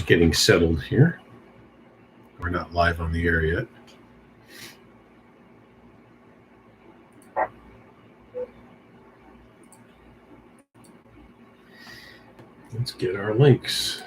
Just getting settled here. We're not live on the air yet. Let's get our links.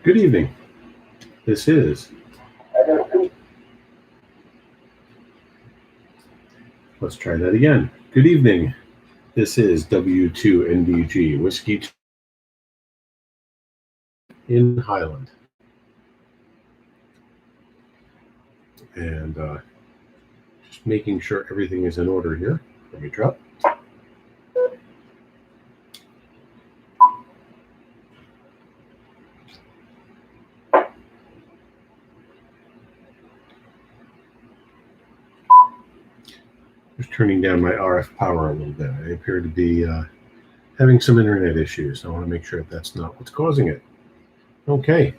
Good evening. This is. Let's try that again. Good evening. This is W2NDG Whiskey in Highland. And just making sure everything is in order here. Let me drop. Just turning down my RF power a little bit. I appear to be having some internet issues. I want to make sure that that's not what's causing it. Okay.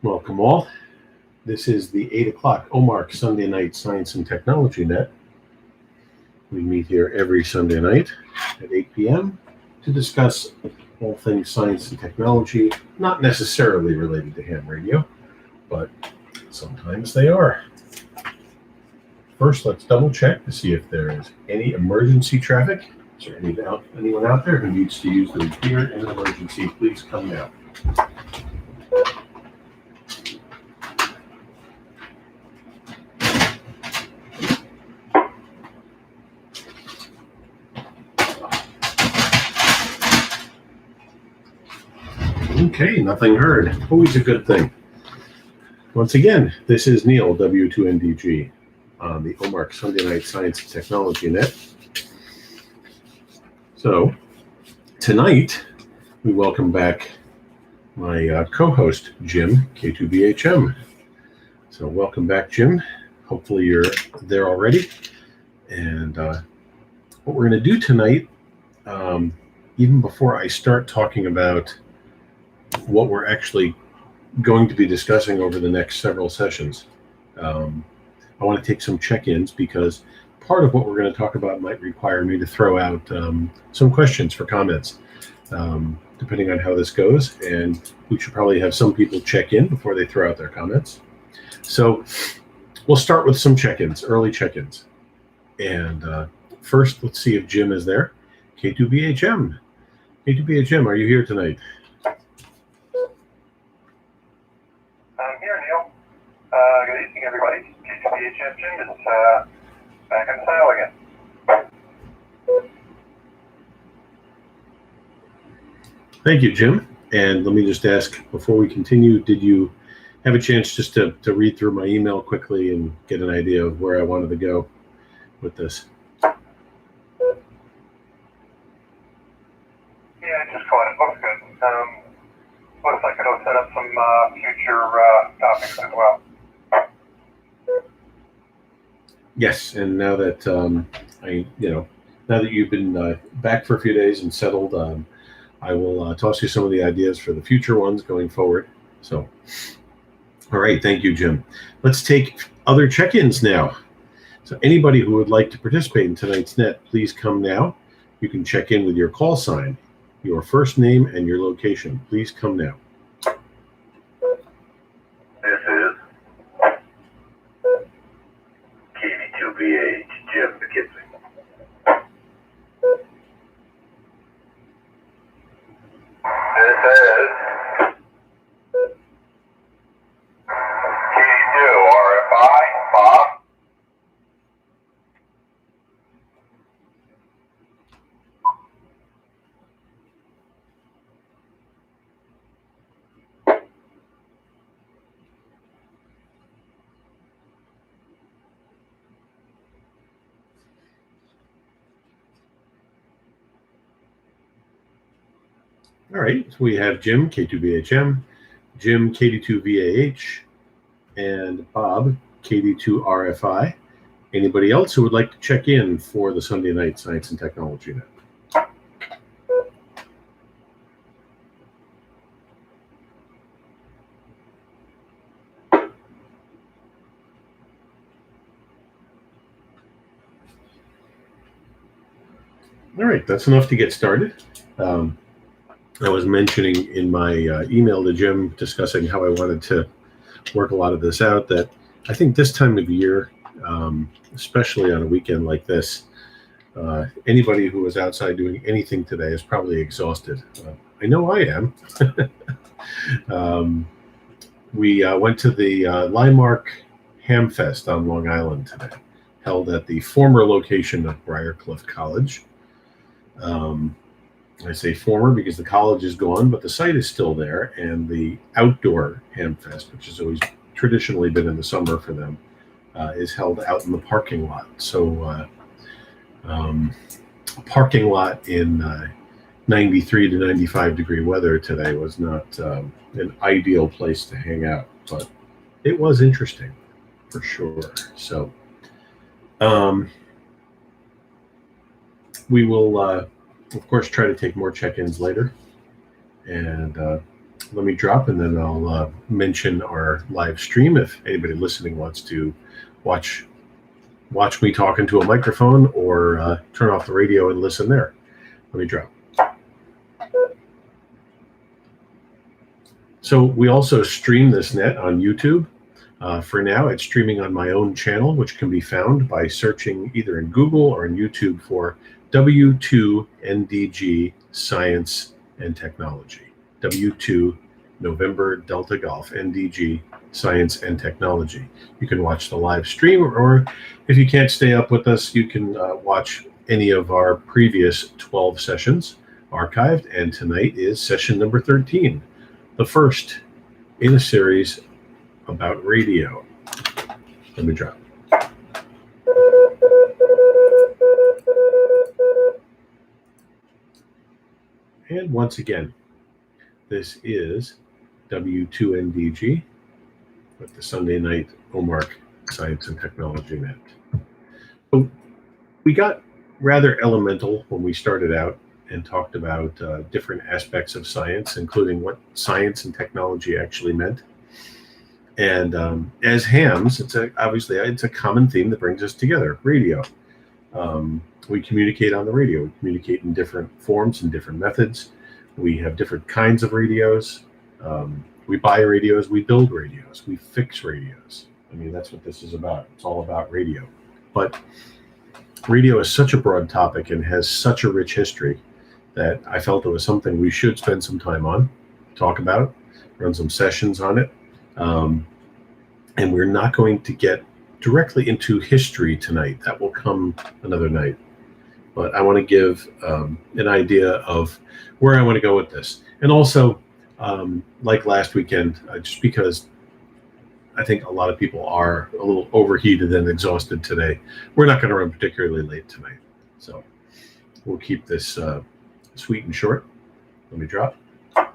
Welcome all. This is the 8 o'clock OMARC Sunday Night Science and Technology Net. We meet here every Sunday night at 8 p.m. to discuss all things science and technology, not necessarily related to ham radio, but sometimes they are. First, let's double check to see if there is any emergency traffic. Is there anyone out there who needs to use the repeater in an emergency? Please come now. Okay, nothing heard. Always a good thing. Once again, this is Neil, W2NDG, on the OMARC Sunday Night Science and Technology Net. So, tonight, we welcome back my co-host, Jim, K2BHM. So, welcome back, Jim. Hopefully you're there already. And what we're going to do tonight, even before I start talking about what we're actually going to be discussing over the next several sessions, I want to take some check-ins because part of what we're going to talk about might require me to throw out some questions for comments, depending on how this goes. And we should probably have some people check in before they throw out their comments. So we'll start with some check-ins, early check-ins. And first, let's see if Jim is there. K2BHM. K2BHM, are you here tonight? I'm here, Neil. Good evening, everybody. K2BHM Jim is back in style again. Thank you, Jim. And let me just ask, before we continue, did you have a chance just to read through my email quickly and get an idea of where I wanted to go with this? Yeah, I just caught it looks good. Looks like it'll set up some future topics as well. Yes, and now that now that you've been back for a few days and settled, I will toss you some of the ideas for the future ones going forward. So, all right, thank you, Jim. Let's take other check-ins now. So anybody who would like to participate in tonight's net, please come now. You can check in with your call sign, your first name, and your location. Please come now. This is KV2VH, Jim McKinsey. This is KV2 RFI, Bob. All right, so we have Jim, K2BHM, Jim, KD2VAH, and Bob, KD2RFI. Anybody else who would like to check in for the Sunday night Science and Technology Net? All right, that's enough to get started. I was mentioning in my email to Jim discussing how I wanted to work a lot of this out, that I think this time of year, especially on a weekend like this, anybody who was outside doing anything today is probably exhausted. I know I am. We went to the OMARC Ham Fest on Long Island today, held at the former location of Briarcliff College. I say former because the college is gone, but the site is still there, and the outdoor Ham Fest, which has always traditionally been in the summer for them, is held out in the parking lot. So a parking lot in 93 to 95 degree weather today was not an ideal place to hang out, but it was interesting for sure. So we will of course try to take more check-ins later, and let me drop, and then I'll mention our live stream if anybody listening wants to watch me talk into a microphone, or turn off the radio and listen there. Let me drop. So we also stream this net on YouTube. For now, it's streaming on my own channel, which can be found by searching either in Google or in YouTube for W2NDG Science and Technology. W2 November Delta Golf NDG Science and Technology. You can watch the live stream, or if you can't stay up with us, you can watch any of our previous 12 sessions archived. And tonight is session number 13, the first in a series about radio. Let me drop. And once again, this is W2NDG with the Sunday night OMARC Science and Technology Net. So we got rather elemental when we started out and talked about different aspects of science, including what science and technology actually meant. And as hams, obviously it's a common theme that brings us together: radio. We communicate on the radio. We communicate in different forms and different methods. We have different kinds of radios. We buy radios. We build radios. We fix radios. I mean, that's what this is about. It's all about radio. But radio is such a broad topic and has such a rich history that I felt it was something we should spend some time on, talk about, run some sessions on it. And we're not going to get directly into history tonight. That will come another night. But I want to give an idea of where I want to go with this. And also, like last weekend, just because I think a lot of people are a little overheated and exhausted today, we're not going to run particularly late tonight. So we'll keep this sweet and short. Let me drop. I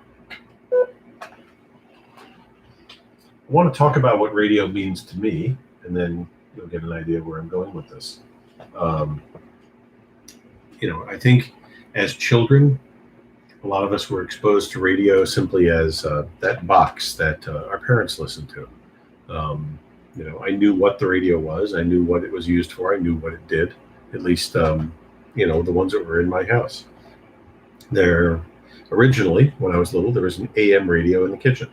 want to talk about what radio means to me, and then you'll get an idea of where I'm going with this. I think as children, a lot of us were exposed to radio simply as that box that our parents listened to. I knew what the radio was. I knew what it was used for. I knew what it did. At least, the ones that were in my house. Originally, when I was little, there was an AM radio in the kitchen.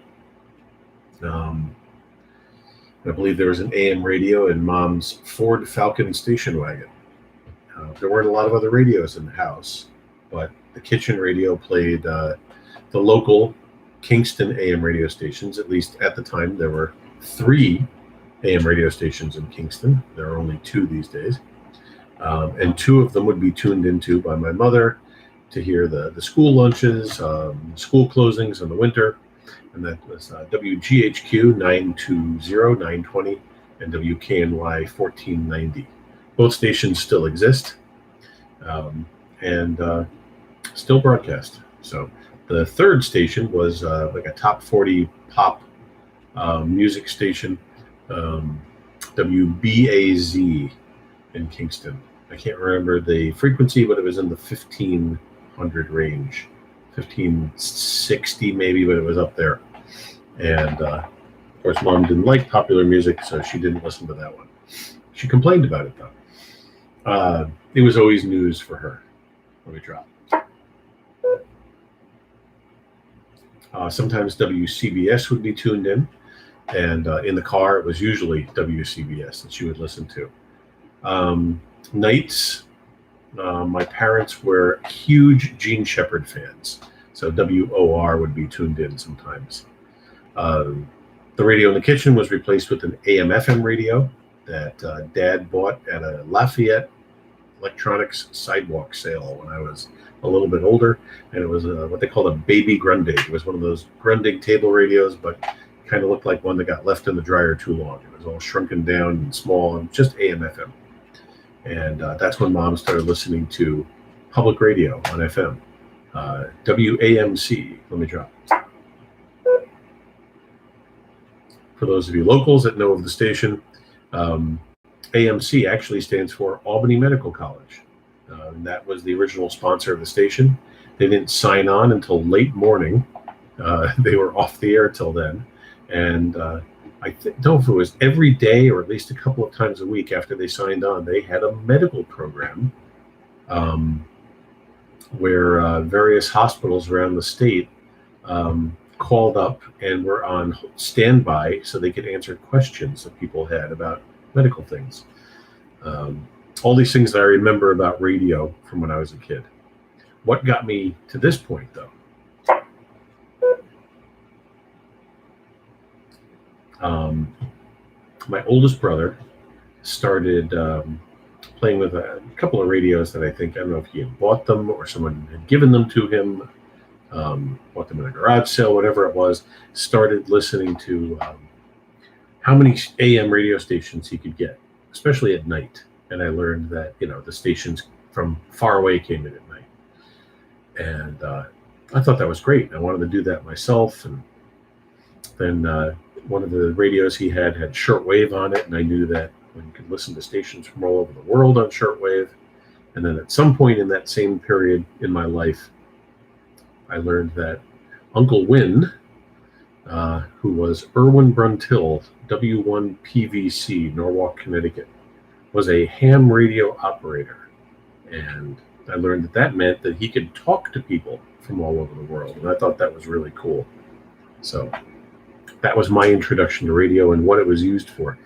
I believe there was an AM radio in Mom's Ford Falcon station wagon. There weren't a lot of other radios in the house, but the kitchen radio played the local Kingston AM radio stations. At least at the time, there were 3 AM radio stations in Kingston. There are only 2 these days. And 2 of them would be tuned into by my mother to hear the school lunches, school closings in the winter. And that was WGHQ 920, 920, and WKNY 1490. Both stations still exist and still broadcast. So the third station was like a top 40 pop music station, WBAZ in Kingston. I can't remember the frequency, but it was in the 1500 range, 1560 maybe, but it was up there. And of course, Mom didn't like popular music, so she didn't listen to that one. She complained about it, though. It was always news for her. Let me drop. Sometimes WCBS would be tuned in, and in the car, it was usually WCBS that she would listen to. Nights, my parents were huge Gene Shepard fans, so WOR would be tuned in sometimes. The radio in the kitchen was replaced with an AM/FM radio that Dad bought at a Lafayette Electronics sidewalk sale when I was a little bit older, and it was what they called a baby Grundig. It was one of those Grundig table radios, but kind of looked like one that got left in the dryer too long. It was all shrunken down and small and just AM/FM. And that's when Mom started listening to public radio on FM. WAMC. Let me drop. For those of you locals that know of the station, AMC actually stands for Albany Medical College. And that was the original sponsor of the station. They didn't sign on until late morning. They were off the air till then. And I don't know if it was every day or at least a couple of times a week after they signed on, they had a medical program where various hospitals around the state called up and were on standby so they could answer questions that people had about medical things. All these things that I remember about radio from when I was a kid. What got me to this point, though? My oldest brother started playing with a couple of radios that I don't know if he had bought them or someone had given them to him, bought them in a garage sale, whatever it was, started listening to how many AM radio stations he could get, especially at night. And I learned that, the stations from far away came in at night. And I thought that was great. I wanted to do that myself. And then one of the radios he had shortwave on it, and I knew that when you could listen to stations from all over the world on shortwave. And then at some point in that same period in my life, I learned that Uncle Win, who was Irwin Bruntill, W1PVC, Norwalk, Connecticut, was a ham radio operator. And I learned that meant that he could talk to people from all over the world. And I thought that was really cool. So that was my introduction to radio and what it was used for.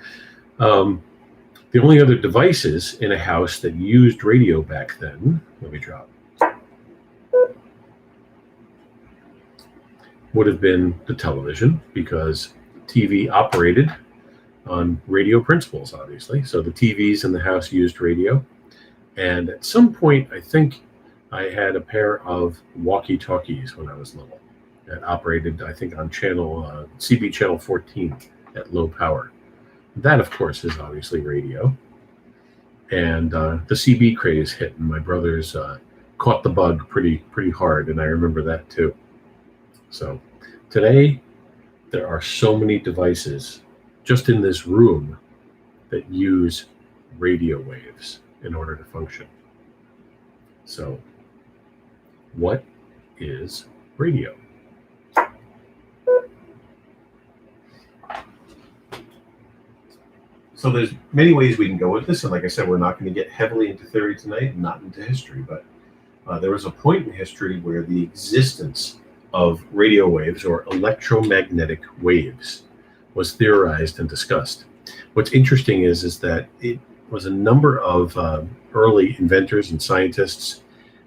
The only other devices in a house that used radio back then, let me drop, would have been the television, because TV operated on radio principles, obviously. So the TVs in the house used radio. And at some point, I think I had a pair of walkie-talkies when I was little that operated, I think, on CB channel 14 at low power. That, of course, is obviously radio. And the CB craze hit, and my brothers caught the bug pretty hard, and I remember that too. So today, there are so many devices just in this room that use radio waves in order to function. So, what is radio? So there's many ways we can go with this, and like I said, we're not going to get heavily into theory tonight, and not into history, but there was a point in history where the existence of radio waves or electromagnetic waves was theorized and discussed. What's interesting is that it was a number of early inventors and scientists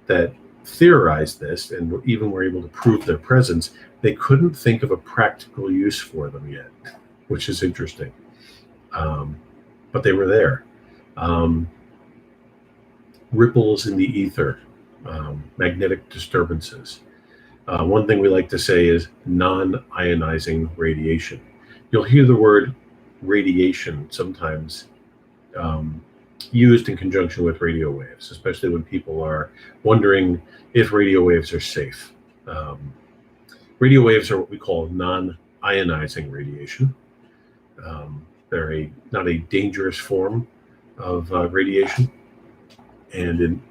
that theorized this and even were able to prove their presence. They couldn't think of a practical use for them yet, which is interesting. But they were there. Ripples in the ether, magnetic disturbances. One thing we like to say is non-ionizing radiation. You'll hear the word radiation sometimes used in conjunction with radio waves, especially when people are wondering if radio waves are safe. Radio waves are what we call non-ionizing radiation. They're not a dangerous form of radiation, and in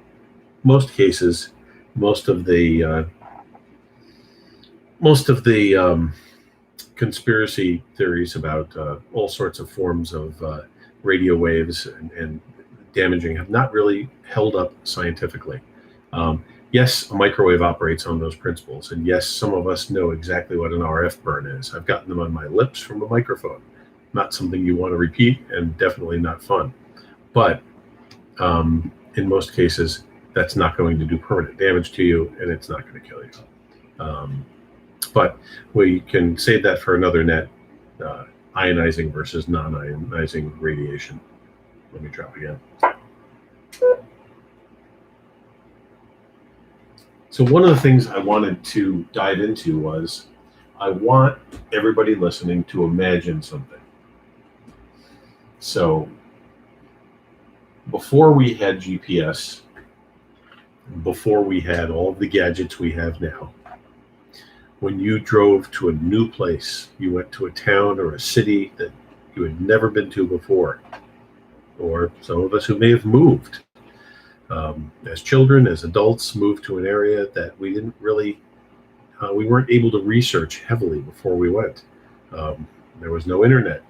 most cases, most of the conspiracy theories about all sorts of forms of radio waves and damaging have not really held up scientifically. Yes, a microwave operates on those principles, and yes, some of us know exactly what an RF burn is. I've gotten them on my lips from a microphone. Not something you want to repeat, and definitely not fun. But in most cases, that's not going to do permanent damage to you, and it's not going to kill you. But we can save that for another net, ionizing versus non-ionizing radiation. Let me drop again. So one of the things I wanted to dive into was I want everybody listening to imagine something. So before we had GPS, before we had all of the gadgets we have now, when you drove to a new place, you went to a town or a city that you had never been to before, or some of us who may have moved as children, as adults, moved to an area that we didn't really, we weren't able to research heavily before we went. There was no internet.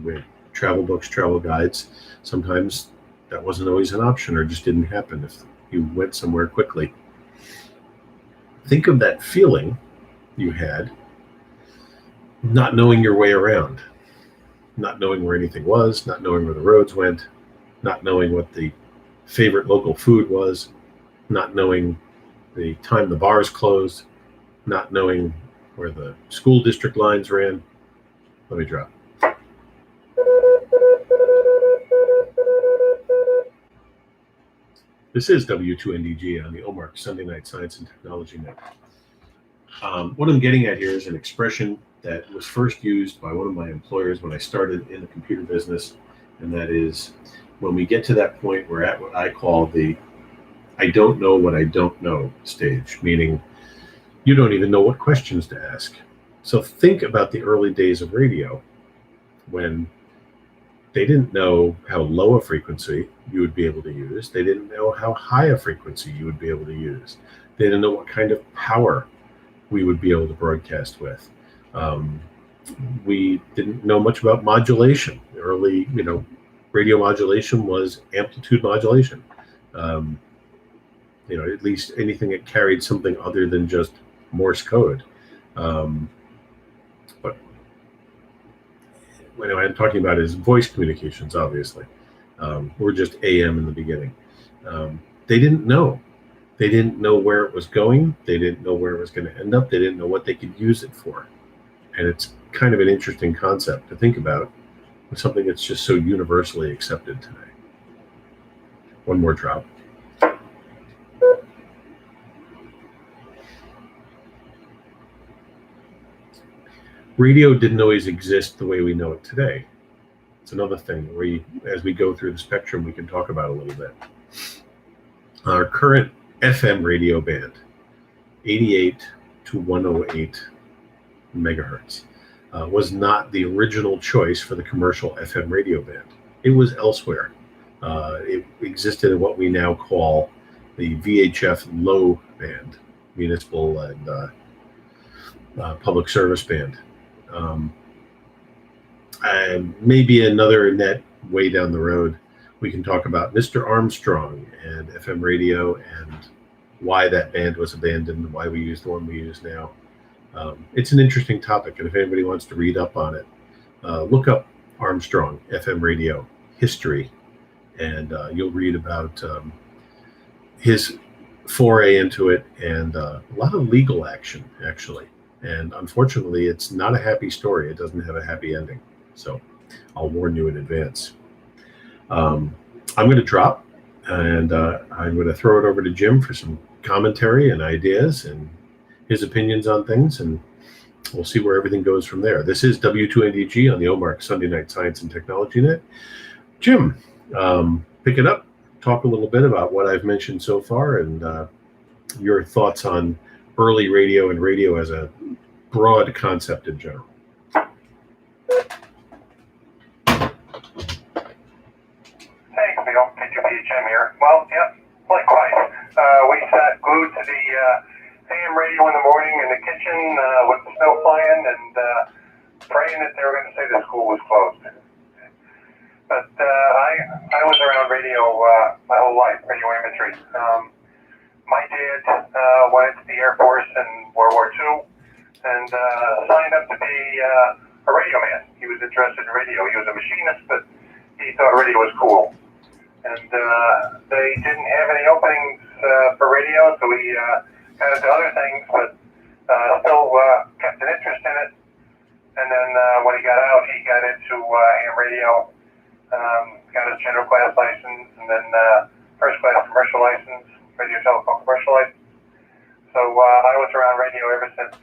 We had travel books, travel guides. Sometimes that wasn't always an option or just didn't happen if you went somewhere quickly. Think of that feeling you had not knowing your way around, not knowing where anything was, not knowing where the roads went, not knowing what the favorite local food was, not knowing the time the bars closed, not knowing where the school district lines ran. Let me drop. This is W2NDG on the OMARC Sunday Night Science and Technology Network. What I'm getting at here is an expression that was first used by one of my employers when I started in the computer business, and that is when we get to that point, we're at what I call the I don't know what I don't know stage, meaning you don't even know what questions to ask. So think about the early days of radio when they didn't know how low a frequency you would be able to use. They didn't know how high a frequency you would be able to use. They didn't know what kind of power we would be able to broadcast with. We didn't know much about modulation. Early, radio modulation was amplitude modulation. At least anything that carried something other than just Morse code. But what I'm talking about is voice communications, obviously. We're just AM in the beginning. They didn't know. They didn't know where it was going. They didn't know where it was going to end up. They didn't know what they could use it for. And it's kind of an interesting concept to think about with something that's just so universally accepted today. One more drop. Radio didn't always exist the way we know it today. It's another thing as we go through the spectrum, we can talk about a little bit. Our current FM radio band, 88 to 108 megahertz. Was not the original choice for the commercial FM radio band. It was elsewhere. It existed in what we now call the VHF low band, municipal and public service band. And maybe another net way down the road, we can talk about Mr. Armstrong and FM radio and why that band was abandoned and why we use the one we use now. It's an interesting topic, and if anybody wants to read up on it, look up Armstrong FM radio history, and you'll read about his foray into it and a lot of legal action, actually. And unfortunately, it's not a happy story. It doesn't have a happy ending. So I'll warn you in advance. I'm going to drop, and I'm going to throw it over to Jim for some commentary and ideas and his opinions on things, and we'll see where everything goes from there. This is W2NDG on the OMARC Sunday Night Science and Technology Net. Jim, pick it up, talk a little bit about what I've mentioned so far and your thoughts on early radio and radio as a broad concept in general. Thanks, Neil. K2BHM here. Well, yeah, likewise. We sat glued to the AM radio in the morning in the kitchen with the snow flying and praying that they were going to say the school was closed. But I was around radio my whole life, radio imagery. My dad went to the Air Force in World War II and signed up to be a radio man. He was interested in radio. He was a machinist, but he thought radio was cool. And they didn't have any openings for radio, so he got into other things, but still kept an interest in it. And then when he got out, he got into AM radio, got his general class license, and then first class commercial license, radio telephone commercial license. So I was around radio ever since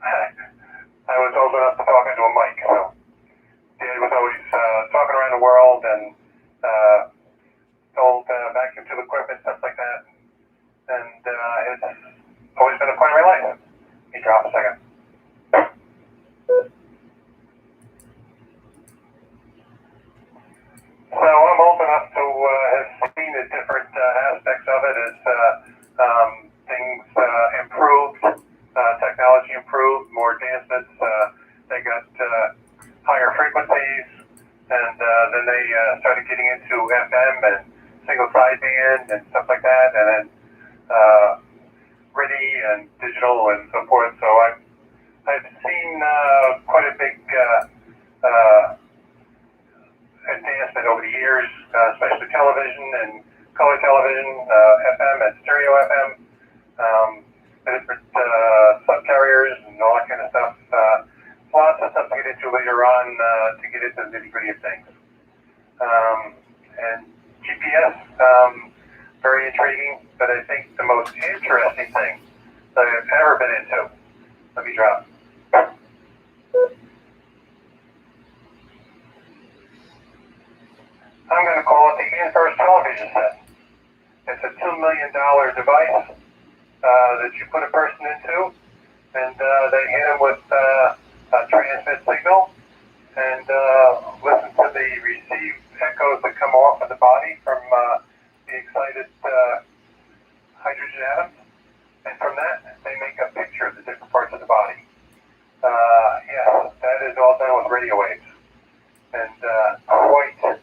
I was old enough to talk into a mic. So Dad was always talking around the world and sold vacuum tube equipment, stuff like that. And it's always been a point of my life. He dropped a second. So I'm old enough to have seen the different aspects of it as things improved, technology improved, more advancements. They got higher frequencies, and then they started getting into FM and single sideband and stuff like that, and then RIDI and digital and so forth. So I've seen quite a big advancement over the years, especially television and color television, FM and stereo FM, different subcarriers and all that kind of stuff. Lots of stuff to get into later on to get into the nitty-gritty of things. And GPS, very intriguing, but I think the most interesting thing that I've ever been into, let me drop. I'm going to call it the inverse television set. It's a $2 million device that you put a person into, and they hit them with a transmit signal and listen to the received echoes that come off of the body from the excited hydrogen atoms. And from that, they make a picture of the different parts of the body. Yes, that is all done with radio waves. And quite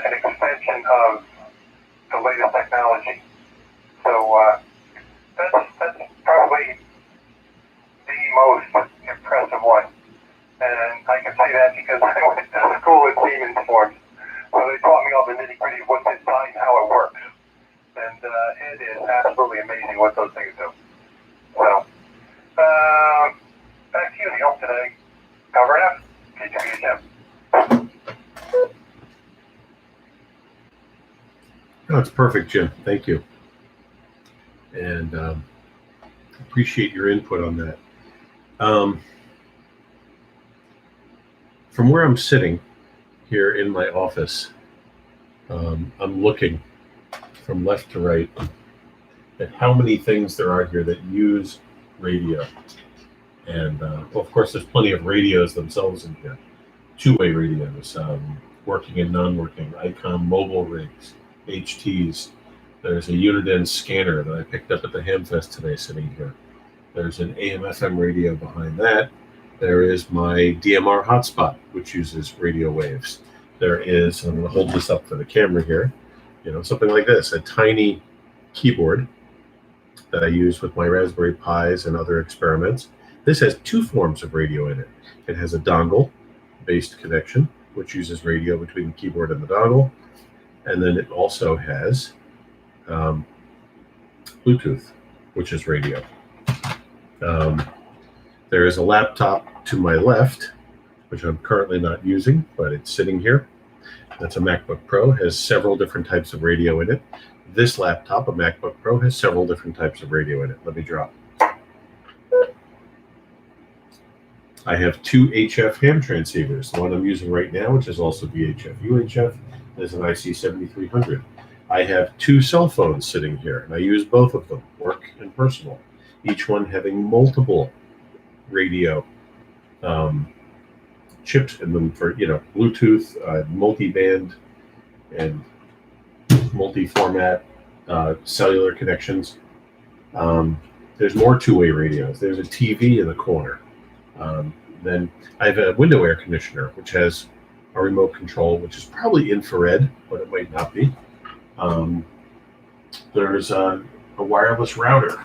an extension of the latest technology. So that's probably the most impressive one. And I can say that because I went to school at Siemens Forms. So they taught me all the nitty-gritty of what's inside and how it works. And it is absolutely amazing what those things do. So, back to you, Neil, today. Cover it up. K2BHM. Oh, it's perfect, Jim. Thank you. And appreciate your input on that. From where I'm sitting here in my office, I'm looking from left to right at how many things there are here that use radio. And well, of course, there's plenty of radios themselves in here. Two-way radios, working and non-working, ICOM mobile rigs, HTs. There's a Uniden scanner that I picked up at the Hamfest today sitting here. There's an AM/FM radio behind that. There is my DMR hotspot, which uses radio waves. There is, I'm going to hold this up for the camera here, something like this, a tiny keyboard that I use with my Raspberry Pis and other experiments. This has two forms of radio in it. It has a dongle-based connection, which uses radio between the keyboard and the dongle. And then it also has Bluetooth, which is radio. There is a laptop to my left, which I'm currently not using, but it's sitting here. That's a MacBook Pro, has several different types of radio in it. This laptop, a MacBook Pro, has several different types of radio in it. Let me drop. I have two HF ham transceivers. The one I'm using right now, which is also VHF UHF, is an IC7300. I have two cell phones sitting here, and I use both of them, work and personal, each one having multiple radio chips in them for, Bluetooth, multi-band, and multi-format cellular connections. There's more two-way radios. There's a TV in the corner. Then I have a window air conditioner, which has a remote control, which is probably infrared, but it might not be. There's a wireless router.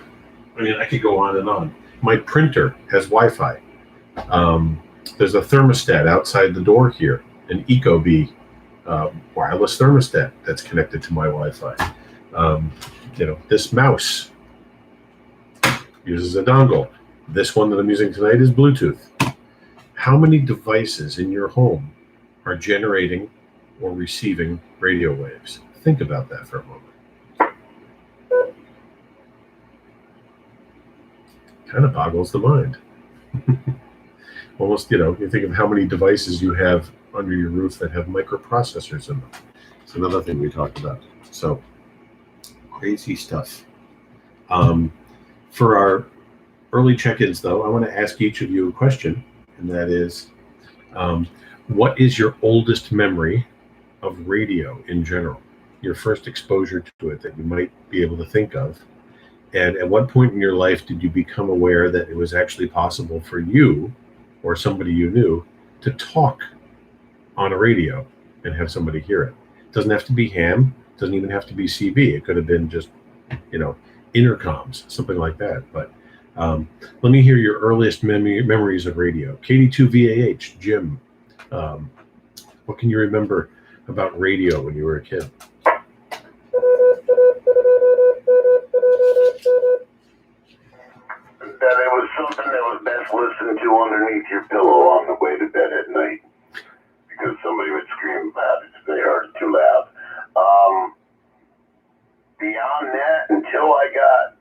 I mean, I could go on and on. My printer has Wi-Fi. There's a thermostat outside the door here, an Ecobee wireless thermostat that's connected to my Wi-Fi. This mouse uses a dongle. This one that I'm using tonight is Bluetooth. How many devices in your home are generating or receiving radio waves? Think about that for a moment. Kind of boggles the mind. Almost, you think of how many devices you have under your roof that have microprocessors in them. It's another thing we talked about. So, crazy stuff. For our early check-ins, though, I want to ask each of you a question, and that is, what is your oldest memory of radio in general? Your first exposure to it that you might be able to think of? And at what point in your life did you become aware that it was actually possible for you or somebody you knew to talk on a radio and have somebody hear it? It doesn't have to be ham, it doesn't even have to be CB. It could have been just, intercoms, something like that. But let me hear your earliest memories of radio. KD2VAH, Jim, what can you remember about radio when you were a kid? That it was something that was best listened to underneath your pillow on the way to bed at night, because somebody would scream about it if they heard it too loud. Beyond that, until I got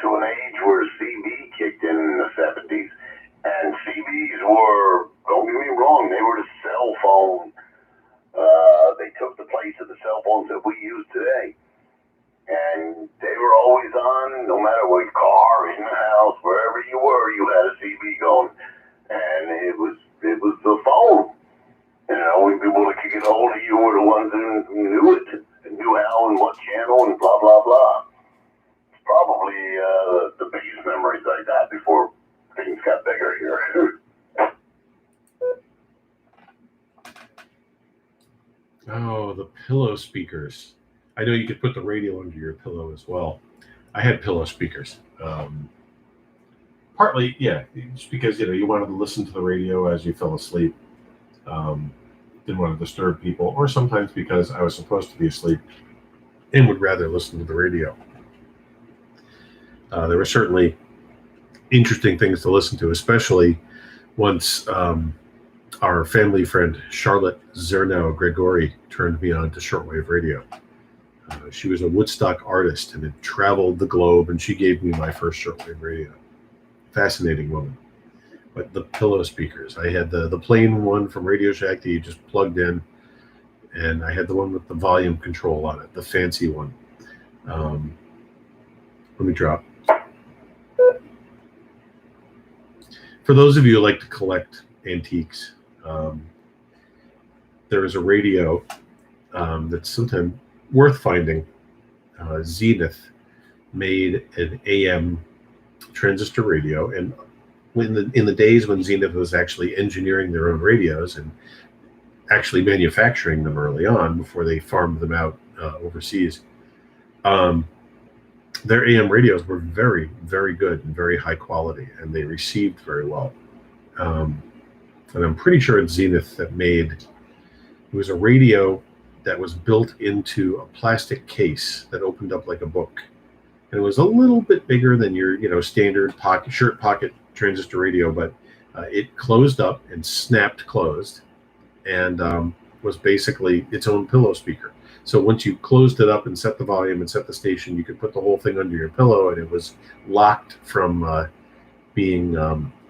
to an age where CB kicked in the 70s, and CBs were, don't get me wrong, they were the cell phone. They took the place of the cell phones that we use today. And they were always on, no matter what car, in the house, wherever you were, you had a CB going. And it was the phone. Only people that could get a hold of you were the ones who knew it, and knew how and what channel and blah, blah, blah. It's probably the biggest memories I got before things got bigger here. Oh, the pillow speakers. I know you could put the radio under your pillow as well. I had pillow speakers. Partly, yeah, just because, you wanted to listen to the radio as you fell asleep. Didn't want to disturb people, or sometimes because I was supposed to be asleep and would rather listen to the radio. There were certainly interesting things to listen to, especially once our family friend Charlotte Zernow Gregori turned me on to shortwave radio. She was a Woodstock artist and had traveled the globe, and she gave me my first shortwave radio. Fascinating woman. But the pillow speakers, I had the plain one from Radio Shack that you just plugged in, and I had the one with the volume control on it, the fancy one. Let me drop. For those of you who like to collect antiques, there is a radio that's sometimes worth finding. Zenith made an AM transistor radio, and in the days when Zenith was actually engineering their own radios and actually manufacturing them early on before they farmed them out overseas, their AM radios were very, very good and very high quality, and they received very well. And I'm pretty sure it's Zenith that made, it was a radio that was built into a plastic case that opened up like a book. And it was a little bit bigger than your, standard shirt pocket transistor radio, but it closed up and snapped closed, and was basically its own pillow speaker. So once you closed it up and set the volume and set the station, you could put the whole thing under your pillow, and it was locked from being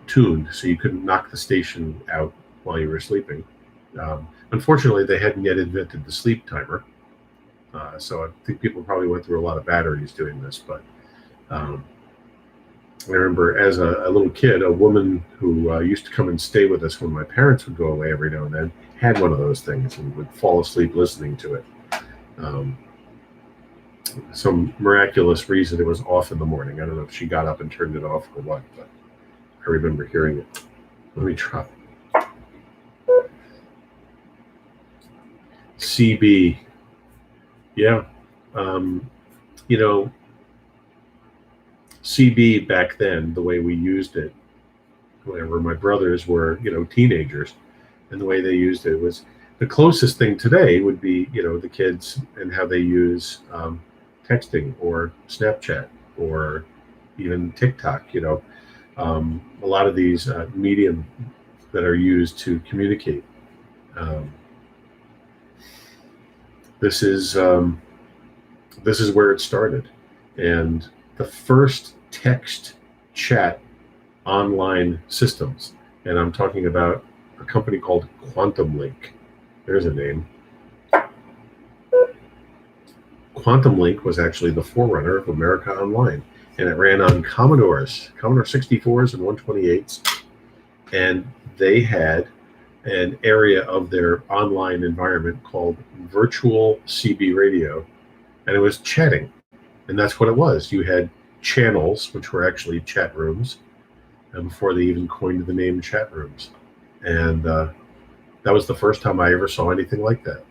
tuned, so you couldn't knock the station out while you were sleeping. Unfortunately, they hadn't yet invented the sleep timer. So I think people probably went through a lot of batteries doing this, but I remember as a little kid, a woman who used to come and stay with us when my parents would go away every now and then had one of those things and would fall asleep listening to it. Some miraculous reason it was off in the morning. I don't know if she got up and turned it off or what, but I remember hearing it. Let me try. CB. Yeah. CB back then, the way we used it, whenever my brothers were, teenagers, and the way they used it was the closest thing today would be, the kids and how they use texting or Snapchat or even TikTok, a lot of these medium that are used to communicate. This is where it started, and the first text chat online systems, and I'm talking about a company called Quantum Link. There's a name. Quantum Link was actually the forerunner of America Online, and it ran on Commodore 64s and 128s, and they had an area of their online environment called virtual CB radio, and it was chatting, and that's what it was. You had channels, which were actually chat rooms, and before they even coined the name chat rooms, and that was the first time I ever saw anything like that.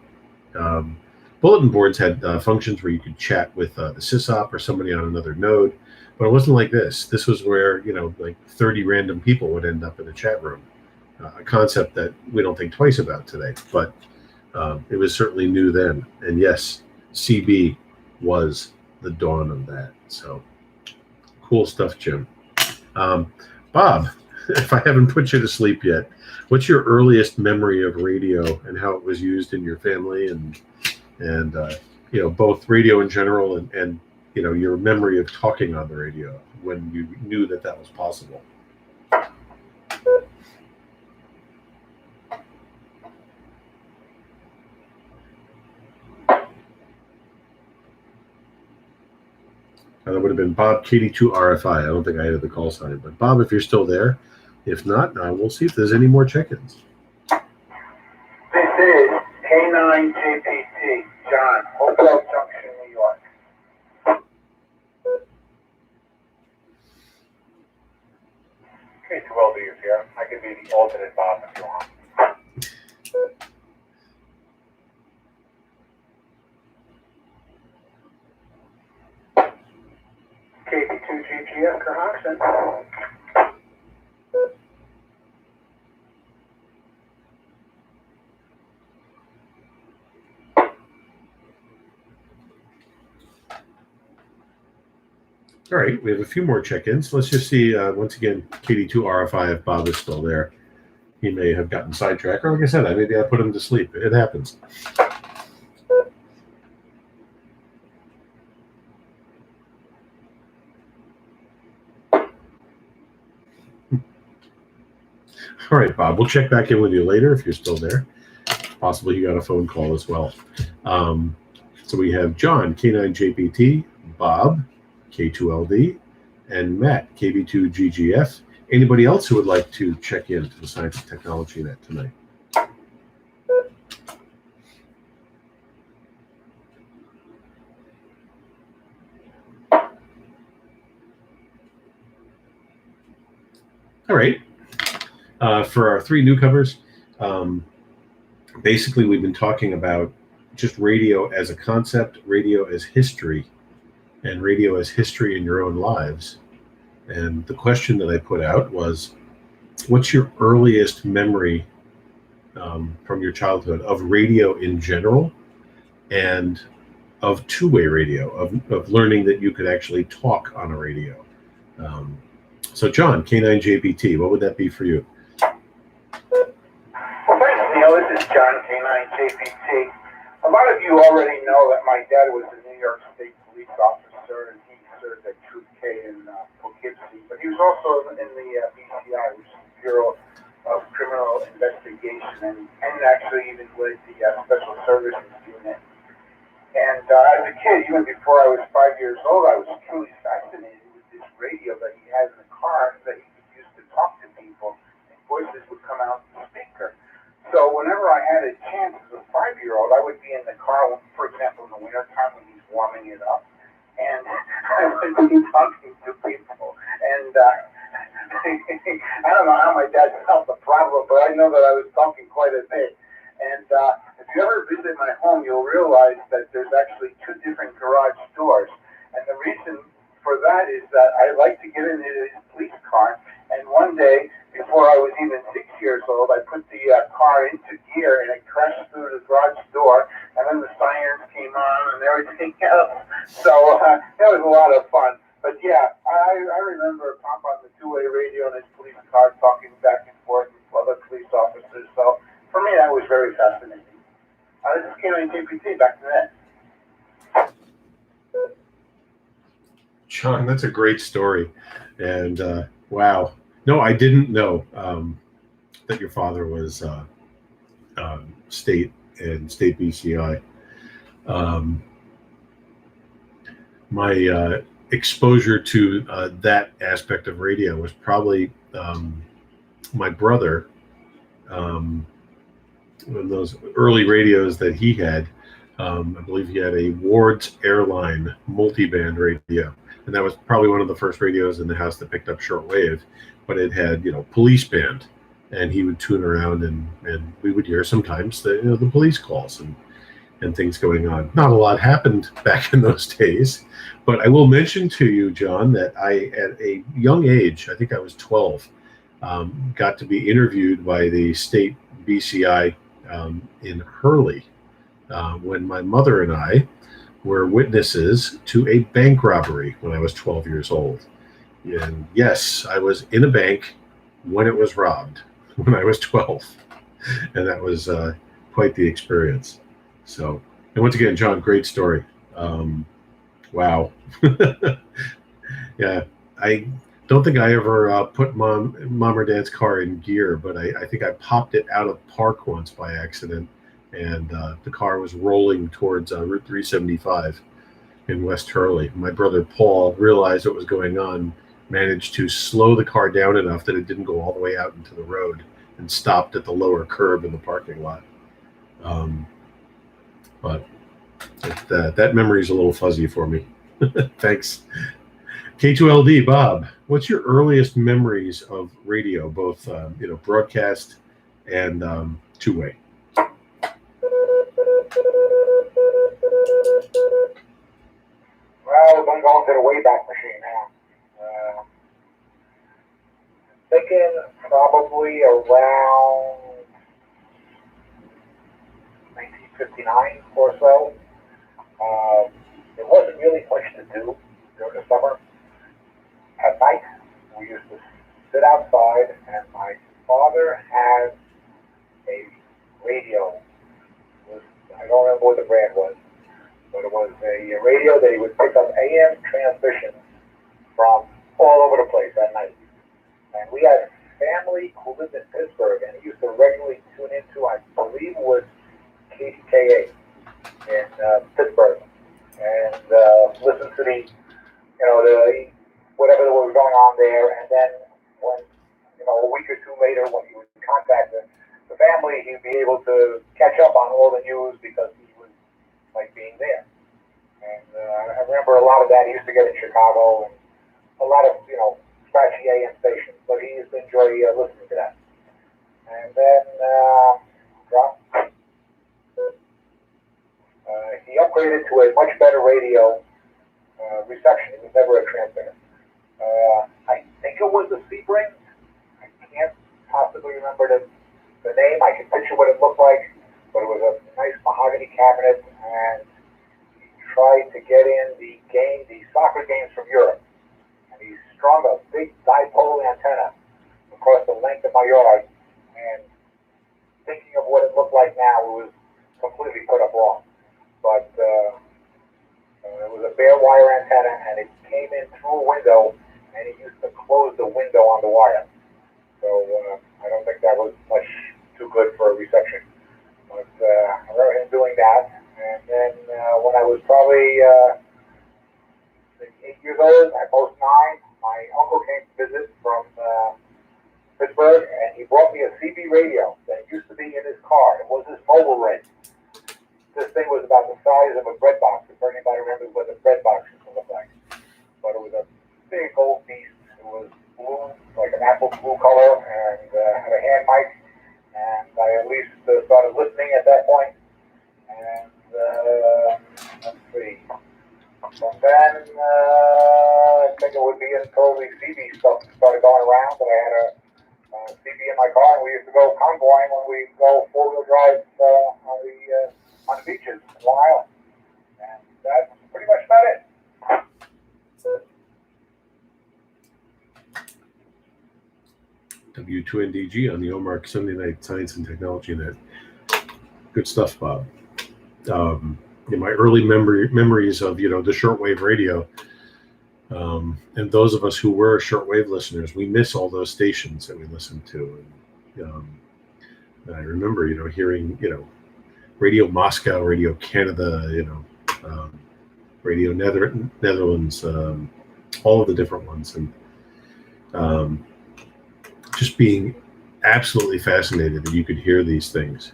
Bulletin boards had functions where you could chat with the sysop or somebody on another node, but it wasn't like this. This was where, like 30 random people would end up in a chat room, a concept that we don't think twice about today, but it was certainly new then. And yes, CB was the dawn of that. So cool stuff, Jim. Bob, if I haven't put you to sleep yet, what's your earliest memory of radio and how it was used in your family, and both radio in general and your memory of talking on the radio when you knew that was possible? That would have been Bob KD2RFI. I don't think I added the call sign, but Bob, if you're still there, if not, we'll see if there's any more check-ins. This is K9JPT, John, Hopewell Junction, New York. K2LD is here. I could be the alternate Bob if you want. KB2GGF, Kerhoxton. All right, we have a few more check-ins. Let's just see, once again, KD2RFI, if Bob is still there. He may have gotten sidetracked, or like I said, maybe I put him to sleep. It happens. All right, Bob, we'll check back in with you later if you're still there. Possibly you got a phone call as well. So we have John, K9JPT, Bob, K2LD, and Matt, KB2GGF. Anybody else who would like to check in to the Science and Technology Net tonight? All right. For our three newcomers, basically we've been talking about just radio as a concept, radio as history, and radio as history in your own lives. And the question that I put out was, what's your earliest memory from your childhood of radio in general and of two-way radio, of learning that you could actually talk on a radio? So John, K9JPT, what would that be for you? Well, thanks, Neil. This is John, K9JPT. A lot of you already know that my dad was a New York State police officer, and he served at Troop K in Poughkeepsie. But he was also in the BCI, which is the Bureau of Criminal Investigation, and actually even led the Special Services Unit. And as a kid, even before I was 5 years old, I was truly fascinated with this radio that he had in the car that he could use to talk to people, and voices would come out the speaker. So whenever I had a chance as a 5-year-old, I would be in the car, for example, in the wintertime when he's warming it up, and I would be talking to people. And I don't know how my dad solved the problem, but I know that I was talking quite a bit. And if you ever visit my home, you'll realize that there's actually two different garage doors. And the reason for that is that I like to get into his police car. And one day, before I was even 6 years old, I put the car into gear and it crashed through the garage door. And then the sirens came on and everything else. So that was a lot of fun. But yeah, I remember Pop on the two-way radio in his police car talking back and forth with other police officers. So for me, that was very fascinating. This is K9JPT, back to that. John, that's a great story. And wow. No, I didn't know that your father was state and state BCI. My exposure to that aspect of radio was probably my brother. In those early radios that he had, I believe he had a Ward's Airline multi-band radio, and that was probably one of the first radios in the house that picked up shortwave. But it had, police band, and he would tune around, and we would hear sometimes the police calls and things going on. Not a lot happened back in those days, but I will mention to you, John, that I, at a young age, I think I was 12, got to be interviewed by the state BCI in Hurley when my mother and I were witnesses to a bank robbery when I was 12 years old. And yes, I was in a bank when it was robbed when I was 12. And that was quite the experience. So, and once again, John, great story. Wow. Yeah, I don't think I ever put mom or dad's car in gear, but I think I popped it out of park once by accident, and the car was rolling towards Route 375 in West Hurley. My brother Paul realized what was going on, managed to slow the car down enough that it didn't go all the way out into the road, and stopped at the lower curb in the parking lot. But that memory is a little fuzzy for me. Thanks. K2LD, Bob, what's your earliest memories of radio, both broadcast and two-way? Well, I'm going to the Wayback Machine now. Thinking probably around 1959 or so. There wasn't really much to do during the summer. At night, we used to sit outside, and my father had a radio. I don't remember what the brand was, but it was a radio that he would pick up AM transmissions from all over the place at night. And we had family who lived in Pittsburgh, and he used to regularly tune into, I believe it was KDKA in Pittsburgh. and listen to the whatever was going on there. And then when, a week or two later, when he would contact the family, he'd be able to catch up on all the news because he was like being there. And I remember a lot of that he used to get in Chicago, and a lot of, scratchy AM stations, but he used to enjoy listening to that. And then he upgraded to a much better radio reception. It was never a transmitter. I think it was a Sebring. I can't possibly remember the name. I can picture what it looked like, but it was a nice mahogany cabinet, and he tried to get in the soccer games from Europe. And he strung a big dipole antenna across the length of my yard, and thinking of what it looked like now, it was completely put up wrong. But it was a bare wire antenna, and it came in through a window, and he used to close the window on the wire. So I don't think that was much too good for a reception. But I remember him doing that. And then when I was probably 8 years old, I was 9, my uncle came to visit from Pittsburgh, and he brought me a CB radio that used to be in his car. It was his mobile rig. This thing was about the size of a bread box, if anybody remembers what a bread box used to look like. But it was a big old beast. It was blue, like an apple blue color, and had a hand mic. And I at least started listening at that point. And let's see. From then, I think it would be until the CB stuff started going around, that I had a CB in my car, and we used to go convoying when we go four-wheel drive on the beaches in Long Island. And that's pretty much about it. W2NDG on the OMARC Sunday Night Science and Technology Net. Good stuff, Bob. In my early memories of the shortwave radio, and those of us who were shortwave listeners, we miss all those stations that we listened to. And I remember hearing Radio Moscow, Radio Canada, Radio Netherlands, all of the different ones, and just being absolutely fascinated that you could hear these things.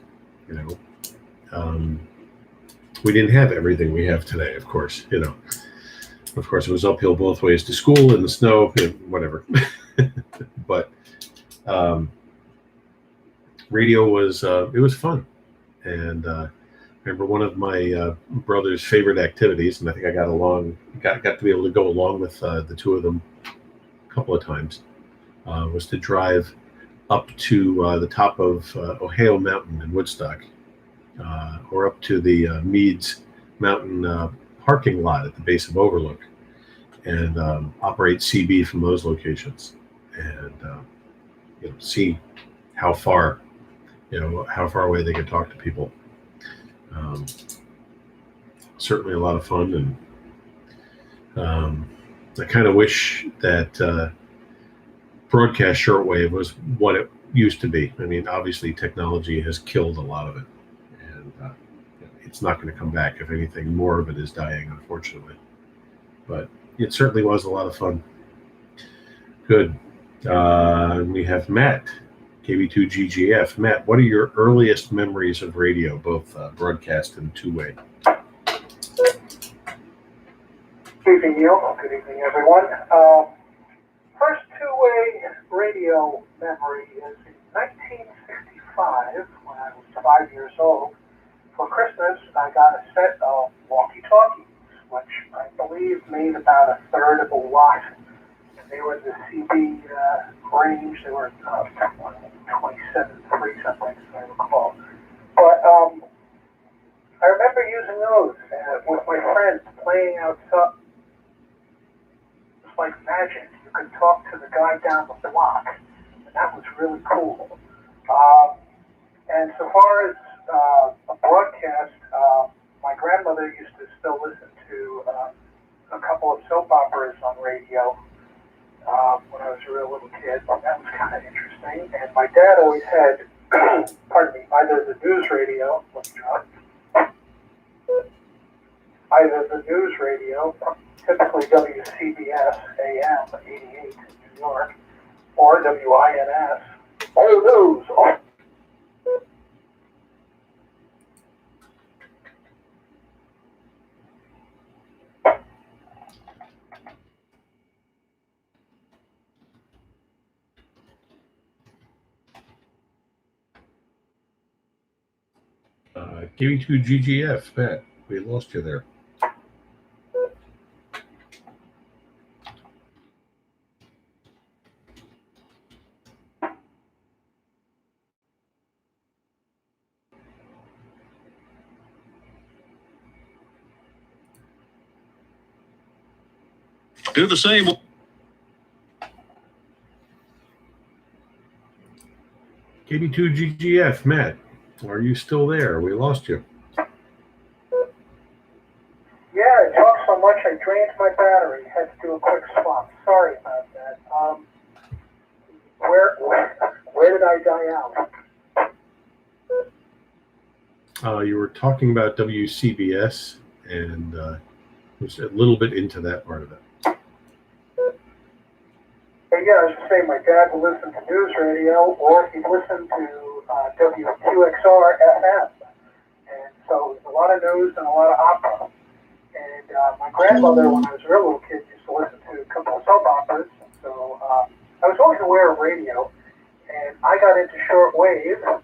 We didn't have everything we have today, of course. Of course, it was uphill both ways to school in the snow, whatever. But radio was it was fun, and I remember one of my brother's favorite activities, and I think I got to be able to go along with the two of them a couple of times, was to drive up to the top of Ohio Mountain in Woodstock, or up to the Meads Mountain parking lot at the base of Overlook, and operate CB from those locations, and see how far away they could talk to people. Certainly a lot of fun, and I kind of wish that broadcast shortwave was what it used to be. I mean, obviously technology has killed a lot of it, and it's not going to come back. If anything, more of it is dying, unfortunately. But it certainly was a lot of fun. Good. We have Matt, KB2GGF. Matt, what are your earliest memories of radio, both broadcast and two-way? Good evening, Neil. Good evening, everyone. First two-way radio memory is in 1965, when I was 5 years old. For Christmas, I got a set of walkie-talkies, which I believe made about a third of a watt. And they were the CB range. They were 27.3 something, if I recall. But I remember using those with my friends, playing outside. It's like magic. You could talk to the guy down the block, and that was really cool. And so far as a broadcast, my grandmother used to still listen to a couple of soap operas on radio when I was a real little kid. That was kind of interesting. And my dad always had, pardon me, either the news radio, either the news radio, typically WCBS AM 88 in New York, or WINS. All those. Oh. KB2GGF, Matt, we lost you there. Do the same. KB2GGF, Matt, are you still there? We lost you. Yeah, I talked so much I drained my battery. Had to do a quick swap. Sorry about that. Where did I die out? You were talking about WCBS and was a little bit into that part of it. But yeah, I was just saying my dad would listen to news radio, or he'd listen to WQXR FM. And so it was a lot of news and a lot of opera. And my grandmother, when I was a real little kid, used to listen to a couple of soap operas. So I was always aware of radio. And I got into shortwave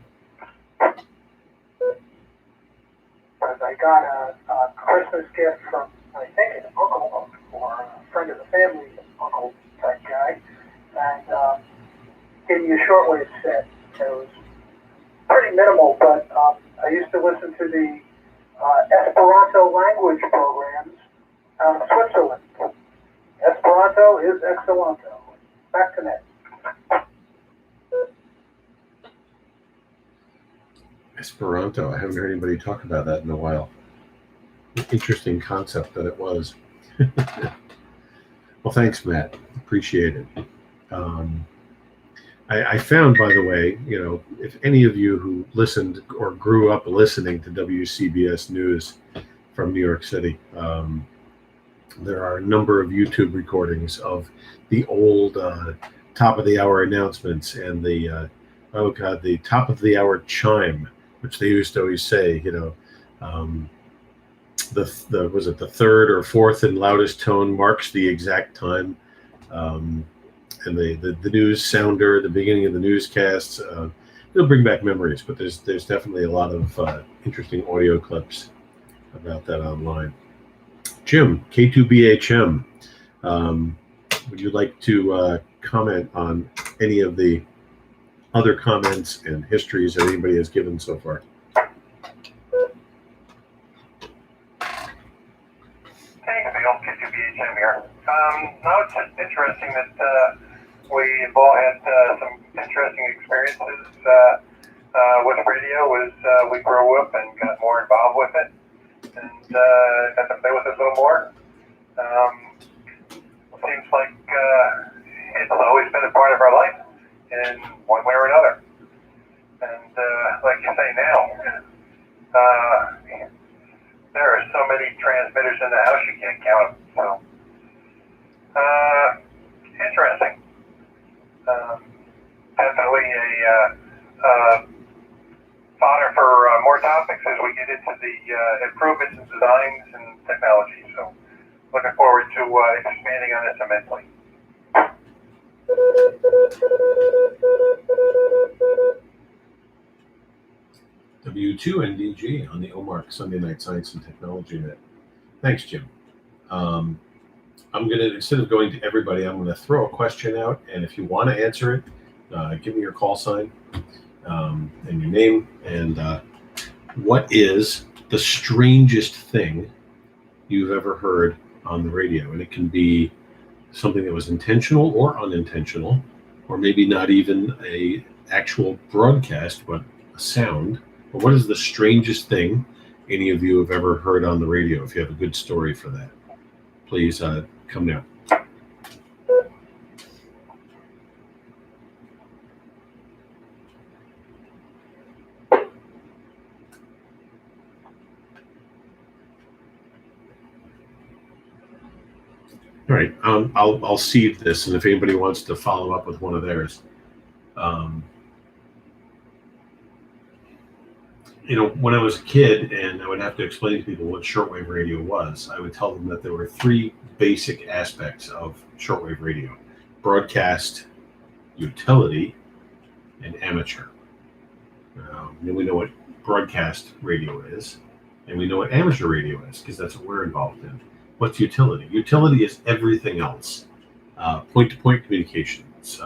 because I got a Christmas gift from, I think, an uncle or a friend of the family, uncle type guy. And gave me a shortwave set. It was pretty minimal, but I used to listen to the Esperanto language programs out of Switzerland. Esperanto is excellento. Back to net. Esperanto, I haven't heard anybody talk about that in a while. Interesting concept that it was. Well, thanks, Matt. Appreciate it. I found, by the way, if any of you who listened or grew up listening to WCBS News from New York City, there are a number of YouTube recordings of the old top of the hour announcements and the top of the hour chime, which they used to always say, was it the third or fourth and loudest tone marks the exact time. And the news sounder at the beginning of the newscasts, it'll bring back memories, but there's definitely a lot of interesting audio clips about that online. Jim, K2BHM, would you like to comment on any of the other comments and histories that anybody has given so far? Thanks, Bill. K2BHM here. No, it's just interesting that we've all had some interesting experiences with radio as we grew up and got more involved with it and got to play with it a little more. Seems like it's always been a part of our life in one way or another. And like you say now, there are so many transmitters in the house you can't count them. So, interesting. Definitely a fodder for more topics as we get into the improvements in designs and technology. So, looking forward to expanding on this immensely. W2NDG on the OMARC Sunday Night Science and Technology Net. Thanks, Jim. I'm going to, instead of going to everybody, I'm going to throw a question out, and if you want to answer it, give me your call sign and your name, and what is the strangest thing you've ever heard on the radio? And it can be something that was intentional or unintentional, or maybe not even a actual broadcast, but a sound. But what is the strangest thing any of you have ever heard on the radio? If you have a good story for that, please come now. All right, I'll seed this, and if anybody wants to follow up with one of theirs, when I was a kid and I would have to explain to people what shortwave radio was, I would tell them that there were three basic aspects of shortwave radio: broadcast, utility, and amateur. Then we know what broadcast radio is, and we know what amateur radio is, because that's what we're involved in. What's utility? Utility is everything else. Point-to-point communications,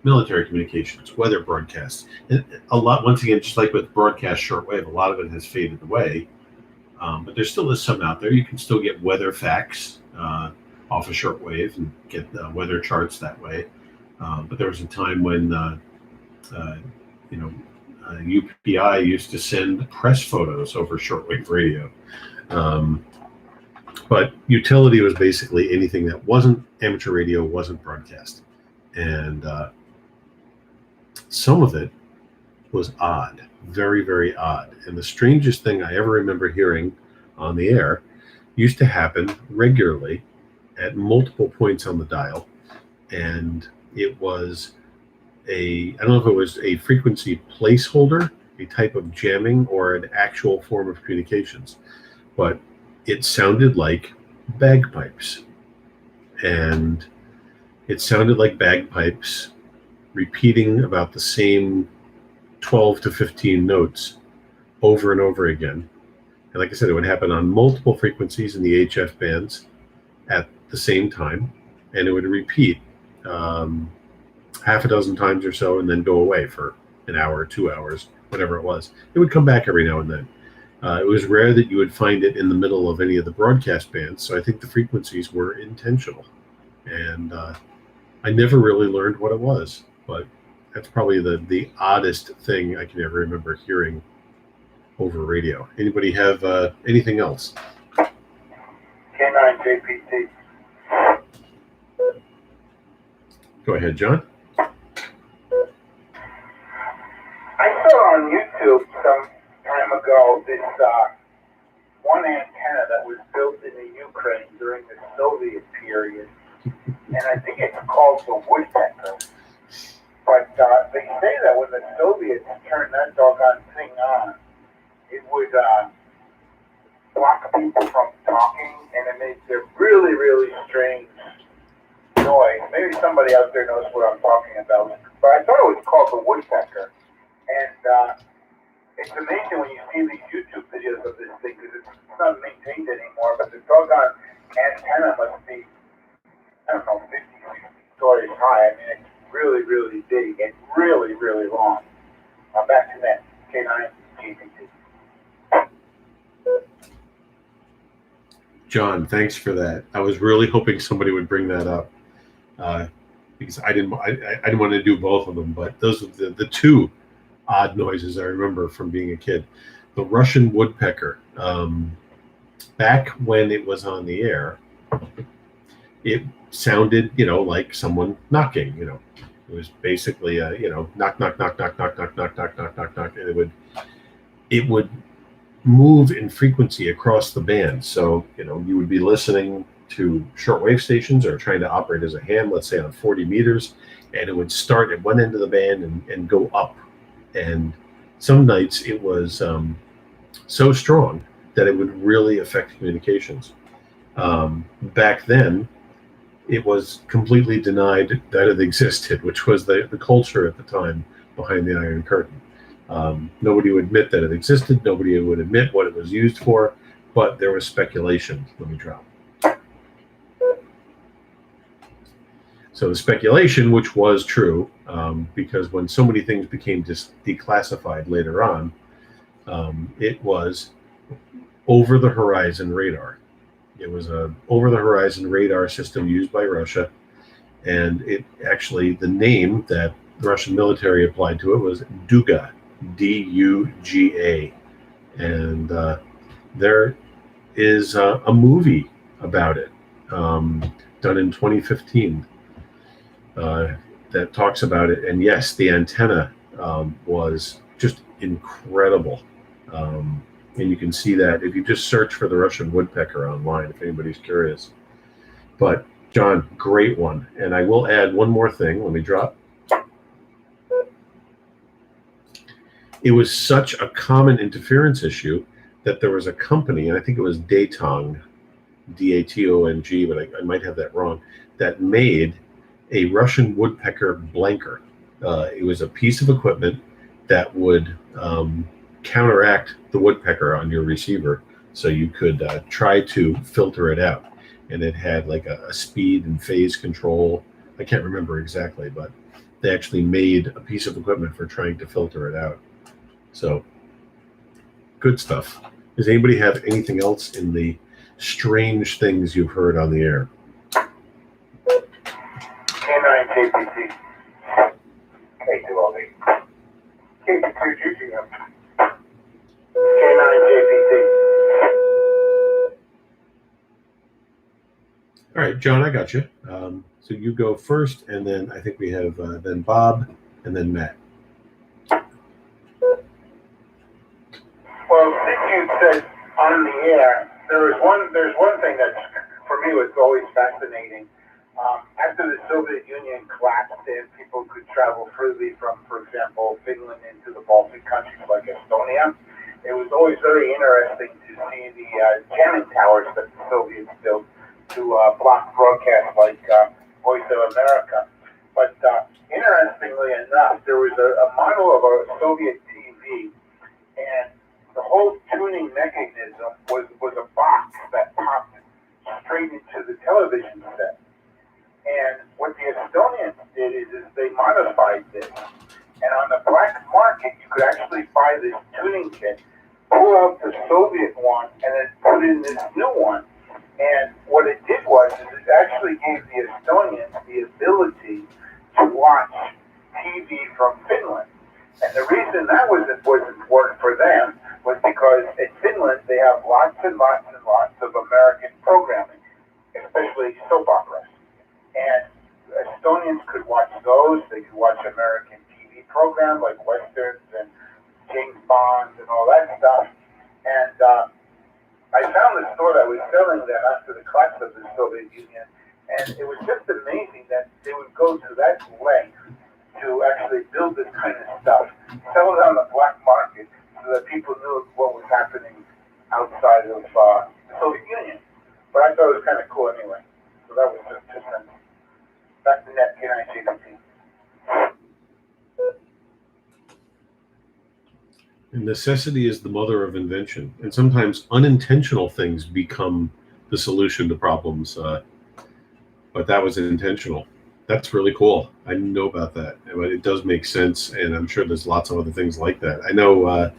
military communications, weather broadcasts. And a lot, once again, just like with broadcast shortwave, a lot of it has faded away. But there still is some out there. You can still get weather facts off of shortwave and get weather charts that way. But there was a time when, UPI used to send press photos over shortwave radio. But utility was basically anything that wasn't amateur radio, wasn't broadcast. And some of it was odd, very, very odd. And the strangest thing I ever remember hearing on the air used to happen regularly at multiple points on the dial. And it was I don't know if it was a frequency placeholder, a type of jamming, or an actual form of communications. But it sounded like bagpipes. And it sounded like bagpipes repeating about the same 12 to 15 notes over and over again. And like I said, it would happen on multiple frequencies in the HF bands at the same time. And it would repeat half a dozen times or so and then go away for an hour or 2 hours, whatever it was. It would come back every now and then. It was rare that you would find it in the middle of any of the broadcast bands, so I think the frequencies were intentional. And I never really learned what it was, but that's probably the oddest thing I can ever remember hearing over radio. Anybody have anything else? K9 JPT. Go ahead, John. I saw on YouTube some time ago this one antenna that was built in the Ukraine during the Soviet period, and I think it's called the woodpecker. But they say that when the Soviets turned that doggone thing on, it would block people from talking, and it made a really, really strange noise. Maybe somebody out there knows what I'm talking about, but I thought it was called the woodpecker. And it's amazing when you see these YouTube videos of this thing, because it's not maintained anymore, but the doggone antenna must be, I don't know, 50, 60 stories high. I mean, it's really, really big and really, really long. Back to that, K9 GPT. John, thanks for that. I was really hoping somebody would bring that up because I didn't want to do both of them, but those are the two odd noises I remember from being a kid. The Russian woodpecker, back when it was on the air, it sounded, like someone knocking, It was basically a, knock, knock, knock, knock, knock, knock, knock, knock, knock, knock, knock, and it would move in frequency across the band. So, you would be listening to shortwave stations or trying to operate as a ham, let's say on 40 meters, and it would start at one end of the band and go up. And some nights it was so strong that it would really affect communications. Back then, it was completely denied that it existed, which was the culture at the time behind the Iron Curtain. Nobody would admit that it existed. Nobody would admit what it was used for, but there was speculation. Let me drop. So the speculation, which was true, because when so many things became declassified later on, it was over-the-horizon radar. It was a over-the-horizon radar system used by Russia, and it actually, the name that the Russian military applied to it was Duga, D-U-G-A, and there is a movie about it done in 2015 that talks about it. And yes, the antenna was just incredible. And you can see that if you just search for the Russian woodpecker online, if anybody's curious. But John, great one. And I will add one more thing. Let me drop. It was such a common interference issue that there was a company, and I think it was Datong, Datong, but I might have that wrong, that made a Russian woodpecker blanker. It was a piece of equipment that would counteract the woodpecker on your receiver, so you could try to filter it out. And it had like a speed and phase control. I can't remember exactly, but they actually made a piece of equipment for trying to filter it out. So, good stuff. Does anybody have anything else in the strange things you've heard on the air? K9 JPT. K2LD. K2 GGM. K9 JPT. All right, John, I got you. So you go first, and then I think we have then Bob, and then Matt. Well, since you said on the air, there's one thing that for me was always fascinating. After the Soviet Union collapsed and people could travel freely from, for example, Finland into the Baltic countries like Estonia, it was always very interesting to see the jamming towers that the Soviets built to block broadcasts like Voice of America. But interestingly enough, there was a model of a Soviet TV, and the whole tuning mechanism was a box that popped straight into the television set. And what the Estonians did is they modified this. And on the black market, you could actually buy this tuning kit, pull out the Soviet one, and then put in this new one. And what it did was it actually gave the Estonians the ability to watch TV from Finland. And the reason that was important for them was because in Finland they have lots and lots and lots of American programming, especially soap operas. And Estonians could watch those. They could watch American TV program like westerns and James Bond and all that stuff. And I found a store that was selling that after the collapse of the Soviet Union, and it was just amazing that they would go to that length to actually build this kind of stuff, sell it on the black market so that people knew what was happening outside of the Soviet Union. But I thought it was kind of cool anyway. So that was just back to net K9 And necessity is the mother of invention, and sometimes unintentional things become the solution to problems. But that was intentional. That's really cool. I didn't know about that, but it does make sense, and I'm sure there's lots of other things like that. I know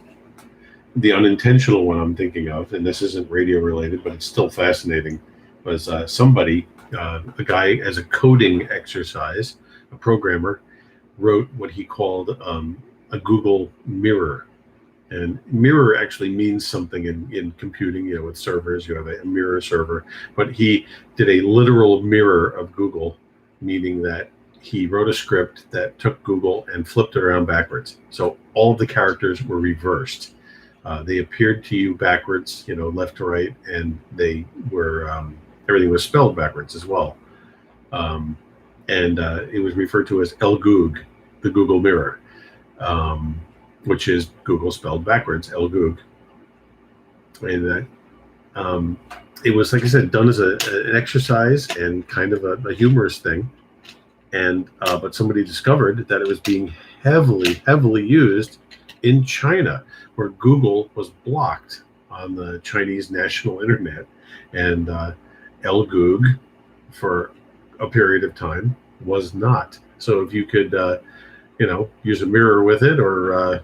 the unintentional one I'm thinking of, and this isn't radio related, but it's still fascinating, was somebody, a guy as a coding exercise, a programmer, wrote what he called a Google mirror. And mirror actually means something in computing, with servers, you have a mirror server, but he did a literal mirror of Google, meaning that he wrote a script that took Google and flipped it around backwards. So all of the characters were reversed. They appeared to you backwards, left to right, and they were, everything was spelled backwards as well. And it was referred to as LGoog, the Google mirror. Which is Google spelled backwards, LGoog. And it was, like I said, done as an exercise and kind of a humorous thing. And but somebody discovered that it was being heavily used in China, where Google was blocked on the Chinese national internet. And LGoog, for a period of time, was not. So if you could, use a mirror with it, or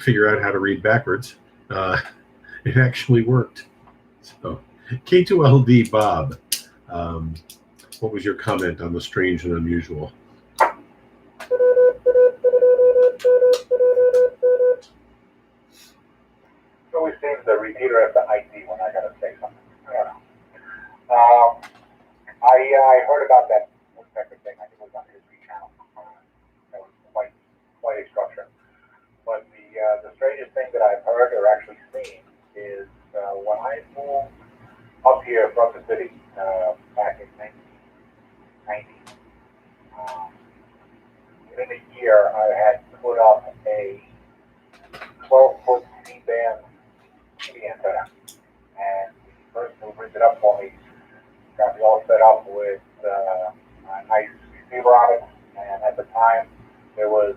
figure out how to read backwards, it actually worked. So, K2LD Bob, what was your comment on the strange and unusual? It always seems the repeater has the ID when I gotta say something. I don't know. I heard about that woodpecker thing. I think it was on History Channel. That was quite a structure. But the strangest thing that I've heard or actually seen is when I moved up here from the city back in 90. Within a year, I had put up a 12-foot C-band TV antenna, and the person who brings it up for me got me all set up with a nice receiver on it, and at the time, there was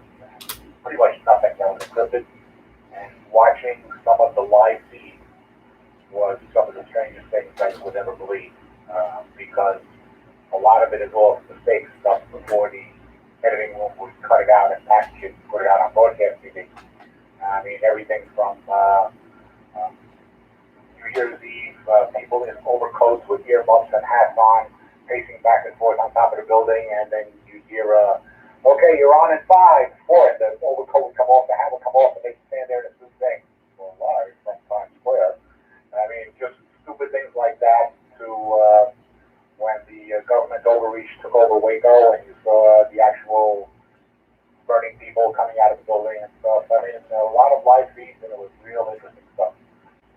pretty much nothing that was encrypted, and watching some of the live feeds was some of the strangest things I would ever believe, because a lot of it is all the fake stuff before the editing room would cut it out and package it and put it out on broadcast TV. I mean, everything from New Year's Eve, people in overcoats with earmuffs and hats on, pacing back and forth on top of the building, and then you hear, okay, you're on in 5, 4, and the overcoat would come off, the hat would come off, and they stand there in a suit saying, well, live from Times Square. I mean, just stupid things like that to when the government overreach took over Waco and you saw the actual burning people coming out of the building and stuff. I mean, a lot of live feeds, and it was real interesting stuff.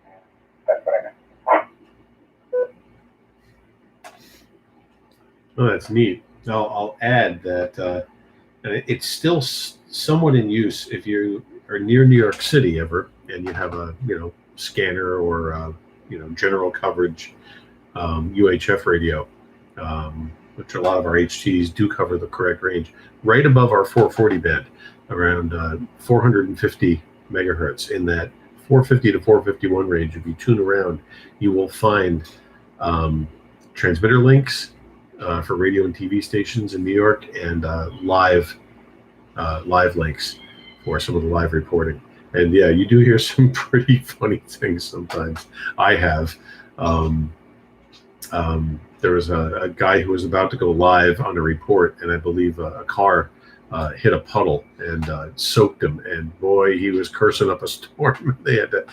And that's what I meant. Oh, that's neat. I'll add that it's still somewhat in use if you are near New York City ever, and you have a scanner or general coverage UHF radio, which a lot of our HTs do cover the correct range, right above our 440 band, around 450 megahertz. In that 450 to 451 range, if you tune around, you will find transmitter links for radio and TV stations in New York, and live links for some of the live reporting. And yeah, you do hear some pretty funny things sometimes. I have. There was a guy who was about to go live on a report, and I believe a car hit a puddle and soaked him. And boy, he was cursing up a storm. They had to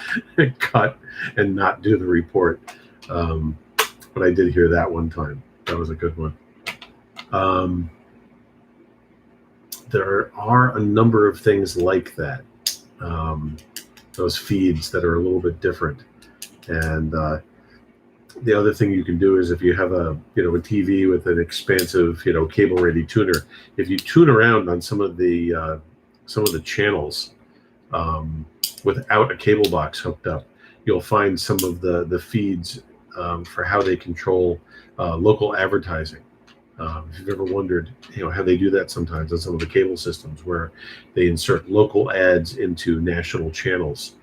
cut and not do the report. But I did hear that one time. That was a good one. There are a number of things like that. Those feeds that are a little bit different. And the other thing you can do is if you have a TV with an expansive cable ready tuner, if you tune around on some of the channels without a cable box hooked up, you'll find some of the feeds for how they control local advertising. If you've ever wondered how they do that sometimes on some of the cable systems where they insert local ads into national channels.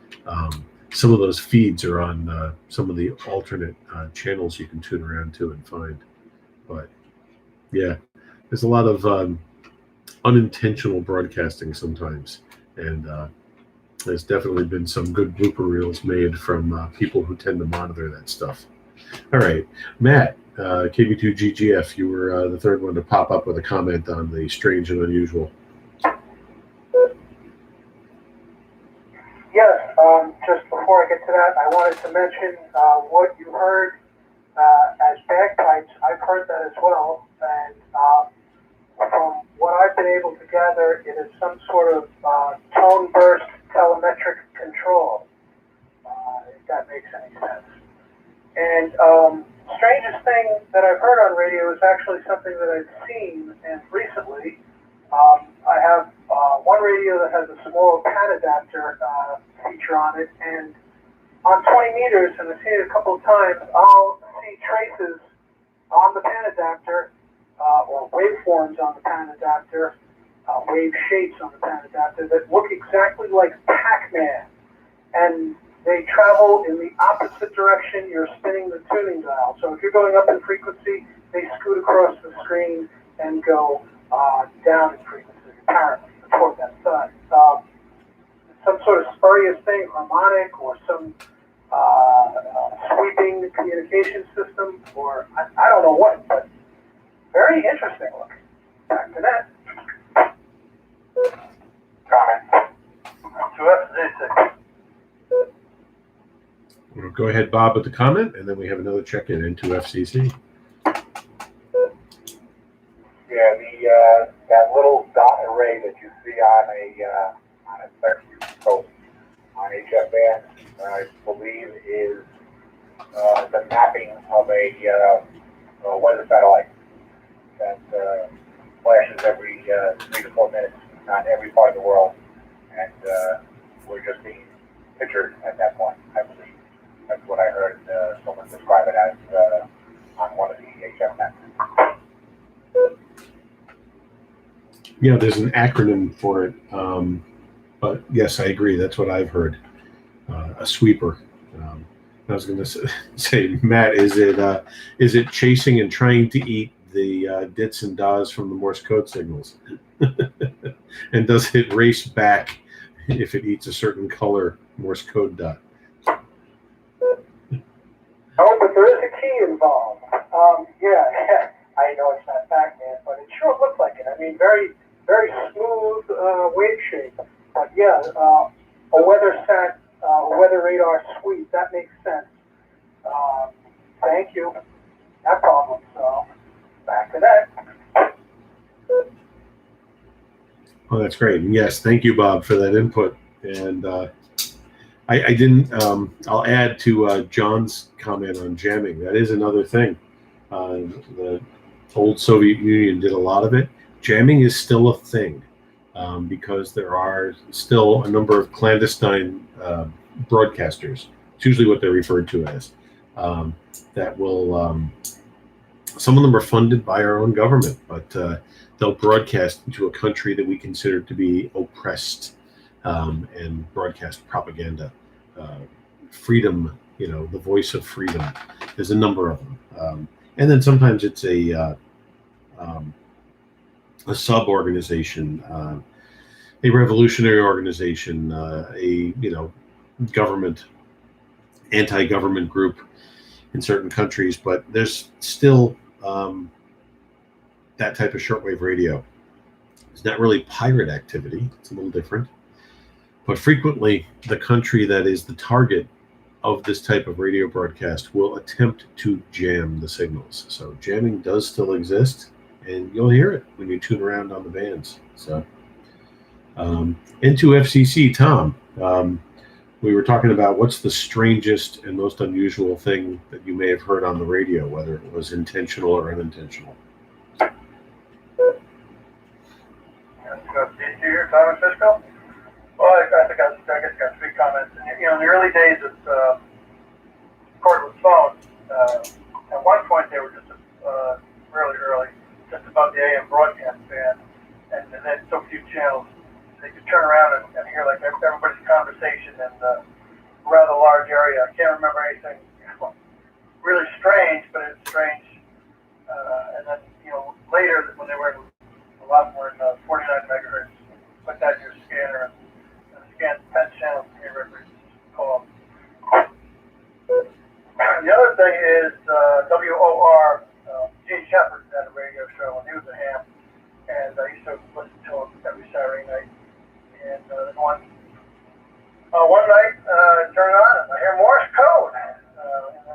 Some of those feeds are on some of the alternate channels you can tune around to and find. But yeah, there's a lot of unintentional broadcasting sometimes. And there's definitely been some good blooper reels made from people who tend to monitor that stuff. All right, Matt, KB2GGF, you were the third one to pop up with a comment on the strange and unusual. Yes, just before I get to that, I wanted to mention what you heard as bagpipes. I've heard that as well, and from what I've been able to gather, it is some sort of tone burst telemetric control, if that makes any sense. And strangest thing that I've heard on radio is actually something that I've seen, and recently I have one radio that has a small pan adapter feature on it, and on 20 meters, and I've seen it a couple of times, I'll see traces on the pan adapter, or waveforms on the pan adapter, wave shapes on the pan adapter that look exactly like Pac-Man, and they travel in the opposite direction you're spinning the tuning dial. So if you're going up in frequency, they scoot across the screen and go down in frequency, apparently, toward that side. Some sort of spurious thing, harmonic, or some sweeping communication system, or I don't know what, but very interesting looking. Back to that. Comment. 2FZ6. We'll go ahead, Bob, with the comment, and then we have another check-in into FCC. Yeah, that little dot array that you see on a section post on HF band, I believe is the mapping of a weather satellite. that flashes every 3 to 4 minutes, not in every part of the world, and we're just being pictured at that point, I believe. That's what I heard someone describe it as on one of the HF nets. Yeah, there's an acronym for it, but yes, I agree. That's what I've heard. A sweeper. I was going to say, Matt, is it chasing and trying to eat the dits and das from the Morse code signals? And does it race back if it eats a certain color Morse code dot? Oh, but there is a key involved. Yeah, I know it's not Pac-Man, but it sure looks like it. I mean, very, very smooth wave shape. But yeah, a weather radar suite, that makes sense. Thank you. No problem. So, back to that. Oh, that's great. And yes, thank you, Bob, for that input. And I didn't. I'll add to John's comment on jamming. That is another thing. The old Soviet Union did a lot of it. Jamming is still a thing because there are still a number of clandestine broadcasters. It's usually what they're referred to as. That will. Some of them are funded by our own government, but they'll broadcast into a country that we consider to be oppressed and broadcast propaganda. Freedom, the voice of freedom. There's a number of them. And then sometimes it's a sub-organization, a revolutionary organization, a government, anti-government group in certain countries, but there's still that type of shortwave radio. It's not really pirate activity. It's a little different. But frequently, the country that is the target of this type of radio broadcast will attempt to jam the signals. So jamming does still exist, and you'll hear it when you tune around on the bands. So into FCC, Tom, we were talking about what's the strangest and most unusual thing that you may have heard on the radio, whether it was intentional or unintentional. Here, Simon Fishkill. Well, I think I guess got 3 comments. In the early days of cordless phones, at one point they were just really early, just about the AM broadcast band, and then so few channels. They could turn around and hear like everybody's conversation in a rather large area. I can't remember anything really strange, but it's strange. And then later when they were a lot more in 49 megahertz, put that in your scanner and scan 10 channels to hear every call. The other thing is WOR. Gene Shepard had a radio show when he was a ham, and I used to listen to him every Saturday night. And one night, turn it on, and I hear Morse code. And then,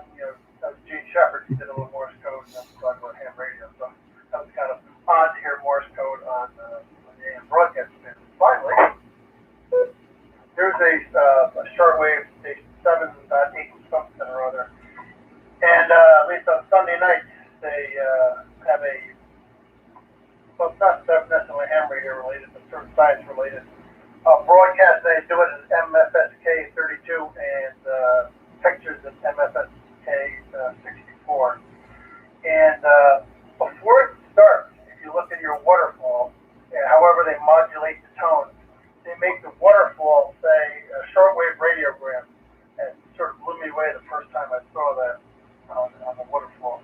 that was Gene Shepard. He did a little Morse code, and then talking about ham radio. So that was kind of odd to hear Morse code on the AM broadcast band. Finally, there's a shortwave station 7.8 something or other, and at least on Sunday night they have well, it's not necessarily ham radio related, but sort of science related broadcast. They do it as MFSK 32 and pictures at MFSK 64. And before it starts, if you look at your waterfall, however they modulate the tone, they make the waterfall say a shortwave radiogram. And it sort of blew me away the first time I saw that on the waterfall.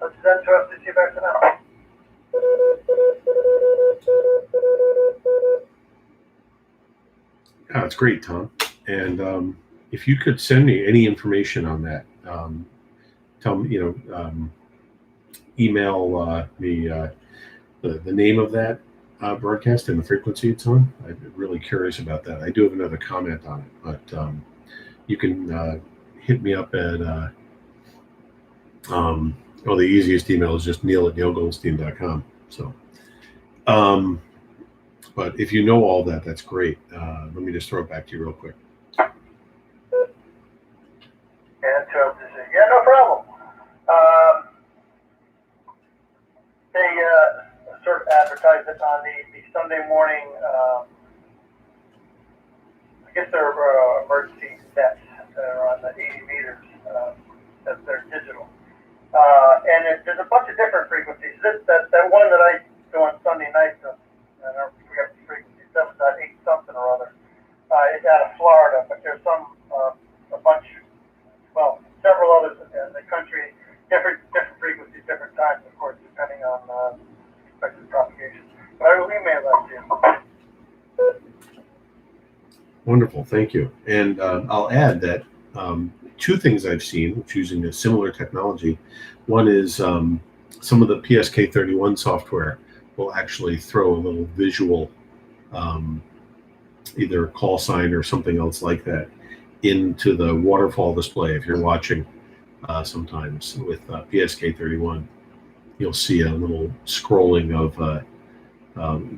Let's then to FCC back to now. Oh, that's great, Tom. And if you could send me any information on that, tell me, email me the name of that broadcast and the frequency it's on. I'm really curious about that. I do have another comment on it, but you can hit me up at the easiest email is just neil@neilgoldstein.com. So but if you know all that, that's great. Let me just throw it back to you real quick. Yeah, no problem. they sort of advertise it on the Sunday morning. I guess they're emergency sets that are on the 80 meters. That they're digital, and there's a bunch of different frequencies. That one that I do on Sunday nights, I don't forget the frequency, 7.8 something or other. It's out of Florida, but there's some a bunch, well, several others in the country, different frequencies, different times, of course, depending on expected propagation. But I will email that to you. Wonderful, thank you. And I'll add that two things I've seen which using a similar technology. One is some of the PSK31 software will actually throw a little visual, either call sign or something else like that, into the waterfall display. If you're watching sometimes with PSK31, you'll see a little scrolling of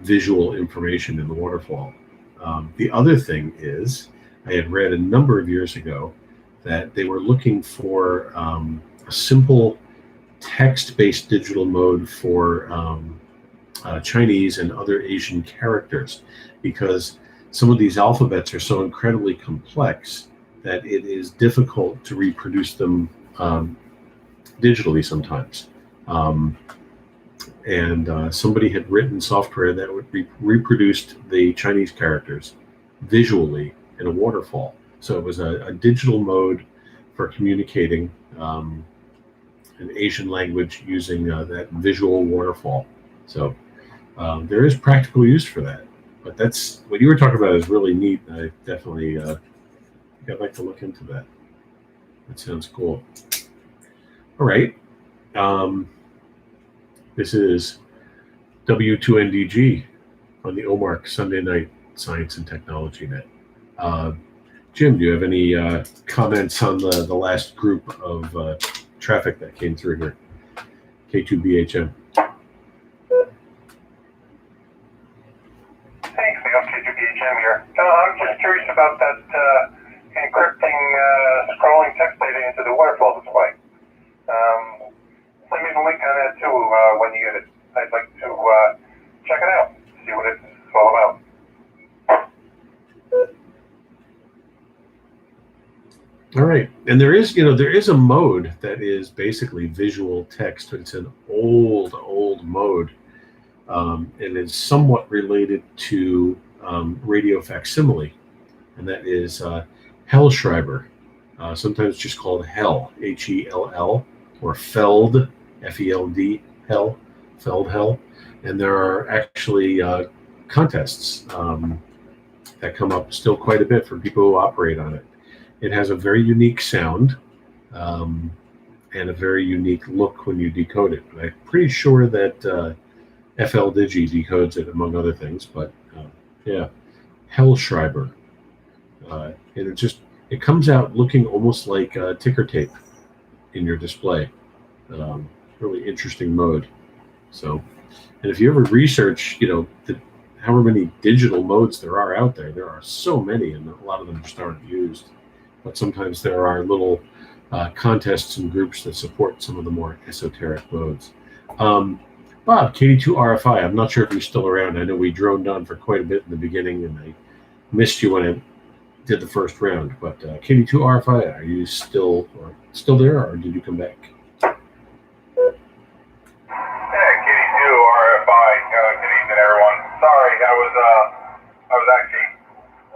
visual information in the waterfall. The other thing is, I had read a number of years ago that they were looking for a simple text-based digital mode for Chinese and other Asian characters, because some of these alphabets are so incredibly complex that it is difficult to reproduce them digitally sometimes. And somebody had written software that would reproduced the Chinese characters visually in a waterfall. So it was a digital mode for communicating an Asian language using that visual waterfall. So there is practical use for that. But that's what you were talking about is really neat. I definitely think I'd like to look into that. That sounds cool. All right. This is W2NDG on the OMARC Sunday Night Science and Technology Net. Jim, do you have any comments on the last group of traffic that came through here? K2BHM. Thanks, Leo. K2BHM here. I'm just curious about that encrypting scrolling text data into the waterfall display. Send me the link on that too when you get it. I'd like to check it out, see what it's all about. All right, and there is a mode that is basically visual text. It's an old mode, and is somewhat related to radio facsimile, and that is Hellschreiber, sometimes just called Hell, Hell, or Feld, Feld, Hell, Feld Hell, and there are actually contests that come up still quite a bit for people who operate on it. It has a very unique sound and a very unique look when you decode it. I'm pretty sure that FL Digi decodes it, among other things. But yeah, Hellschreiber, and it comes out looking almost like ticker tape in your display. Really interesting mode. So, and if you ever research, however many digital modes there are out there, there are so many, and a lot of them just aren't used. But sometimes there are little contests and groups that support some of the more esoteric modes. Bob, KD2RFI, I'm not sure if you're still around. I know we droned on for quite a bit in the beginning, and I missed you when I did the first round. But KD2RFI, are you still there, or did you come back? Hey, KD2RFI, good evening, everyone. Sorry, I was actually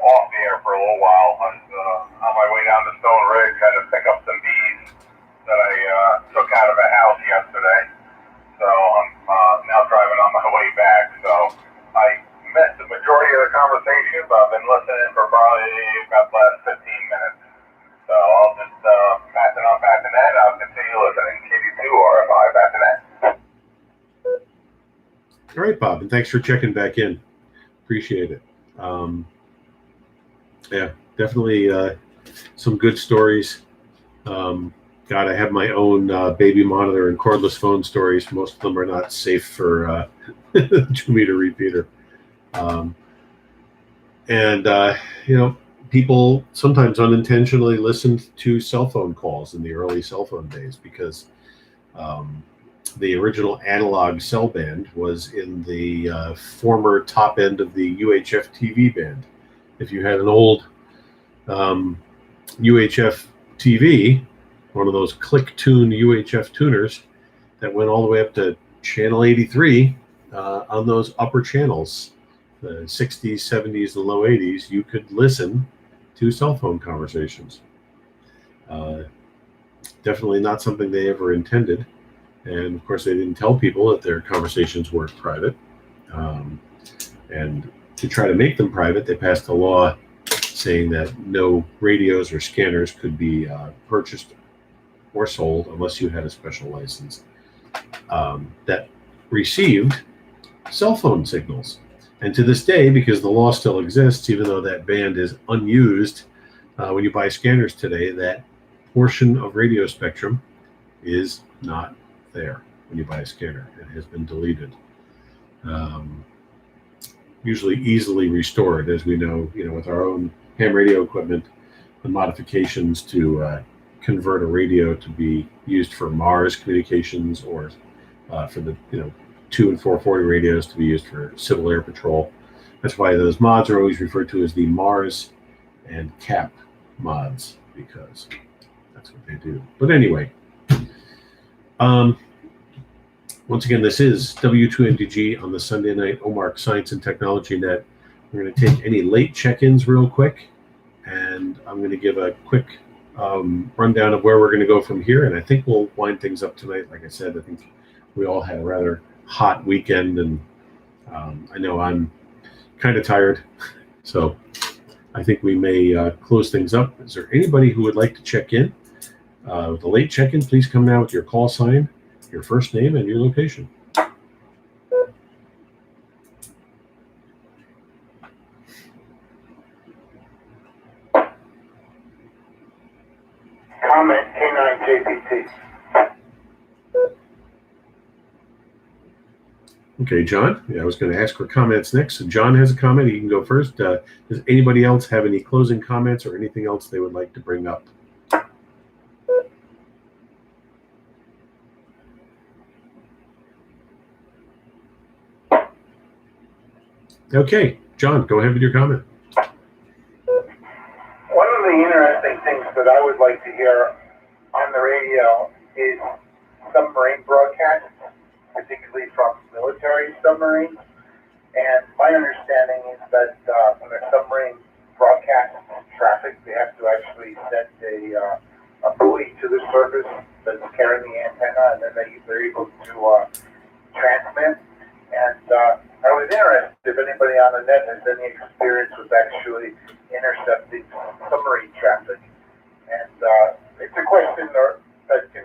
off the air for a little while. I was on my way down to Stone Ridge, had to pick up some bees that I took out of a house yesterday. So I'm now driving on my way back. So I missed the majority of the conversation, but I've been listening for probably about the last 15 minutes. So I'll just pass it on back to Ned. I'll continue listening. KD2RFI, back to Ned. All right, Bob, and thanks for checking back in. Appreciate it. Yeah, definitely some good stories. God, I have my own baby monitor and cordless phone stories. Most of them are not safe for 2-meter repeater. People sometimes unintentionally listened to cell phone calls in the early cell phone days because the original analog cell band was in the former top end of the UHF TV band. If you had an old UHF TV, one of those click tune UHF tuners that went all the way up to channel 83 on those upper channels, the 60s, 70s, and low 80s, you could listen to cell phone conversations. Definitely not something they ever intended. And of course, they didn't tell people that their conversations weren't private. And to try to make them private, they passed a law saying that no radios or scanners could be purchased or sold unless you had a special license that received cell phone signals. And to this day, because the law still exists, even though that band is unused, when you buy scanners today, that portion of radio spectrum is not there when you buy a scanner. It has been deleted. Usually easily restored, as we know, with our own ham radio equipment, the modifications to convert a radio to be used for MARS communications, or for the 2 and 440 radios to be used for Civil Air Patrol. That's why those mods are always referred to as the MARS and CAP mods, because that's what they do. But anyway, once again, this is W2MDG on the Sunday night OMARC Science and Technology Net. We're going to take any late check-ins real quick, and I'm going to give a quick rundown of where we're going to go from here, and I think we'll wind things up tonight. Like I said, I think we all had a rather hot weekend, and I know I'm kind of tired, so I think we may close things up. Is there anybody who would like to check in? With the late check-in, please come now with your call sign, your first name, and your location. Comment K9JPT. Okay, John. Yeah, I was going to ask for comments next. So John has a comment. He can go first. Does anybody else have any closing comments or anything else they would like to bring up? Okay, John, go ahead with your comment. One of the interesting things that I would like to hear on the radio is submarine broadcasts, particularly from military submarines. And my understanding is that when a submarine broadcasts traffic, they have to actually send a buoy to the surface that's carrying the antenna, and then they're able to transmit. And I was interested if anybody on the net has any experience with actually intercepting submarine traffic. And it's a question that can,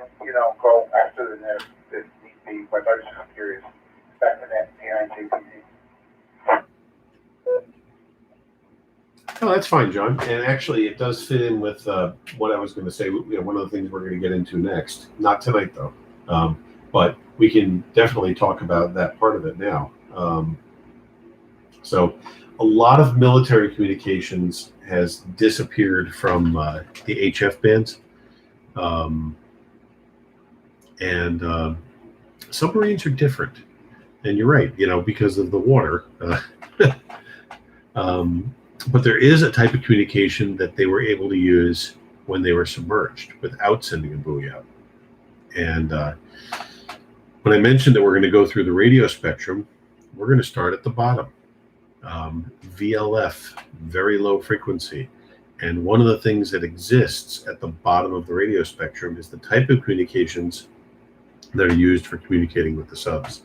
go after the net if need be, but I was just curious. Back to that K9JPT. Oh, that's fine, John. And actually, it does fit in with what I was going to say. One of the things we're going to get into next. Not tonight, though. But we can definitely talk about that part of it now. So a lot of military communications has disappeared from the HF bands. And submarines are different. And you're right, because of the water. But there is a type of communication that they were able to use when they were submerged without sending a buoy out. And when I mentioned that we're going to go through the radio spectrum, we're going to start at the bottom. VLF, very low frequency. And one of the things that exists at the bottom of the radio spectrum is the type of communications that are used for communicating with the subs.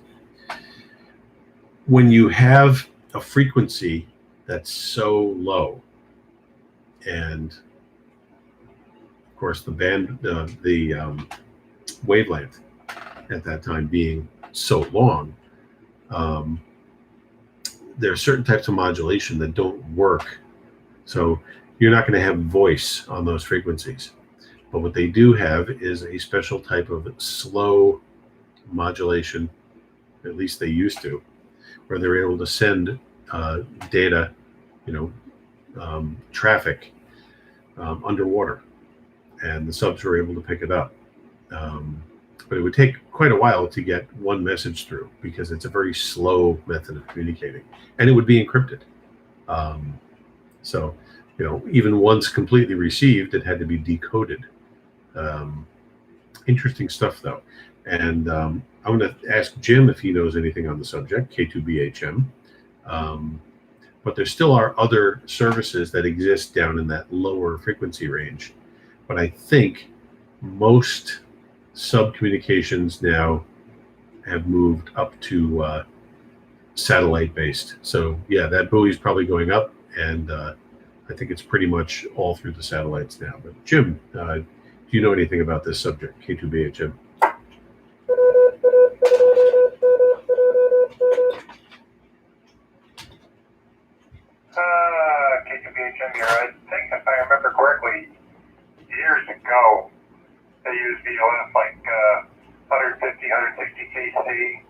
When you have a frequency that's so low, and of course the wavelength at that time being so long, there are certain types of modulation that don't work. So you're not going to have voice on those frequencies. But what they do have is a special type of slow modulation, at least they used to, where they're able to send data, traffic underwater, and the subs were able to pick it up. but it would take quite a while to get one message through because it's a very slow method of communicating, and it would be encrypted. So, even once completely received, it had to be decoded. Interesting stuff, though. And I'm going to ask Jim if he knows anything on the subject, K2BHM. But there still are other services that exist down in that lower frequency range. But I think most subcommunications now have moved up to satellite-based. So, yeah, that buoy is probably going up, and I think it's pretty much all through the satellites now. But Jim, do you know anything about this subject, K2BHM? K2BHM here. I think if I remember correctly, years ago, they used VLF like 150, 160 KC,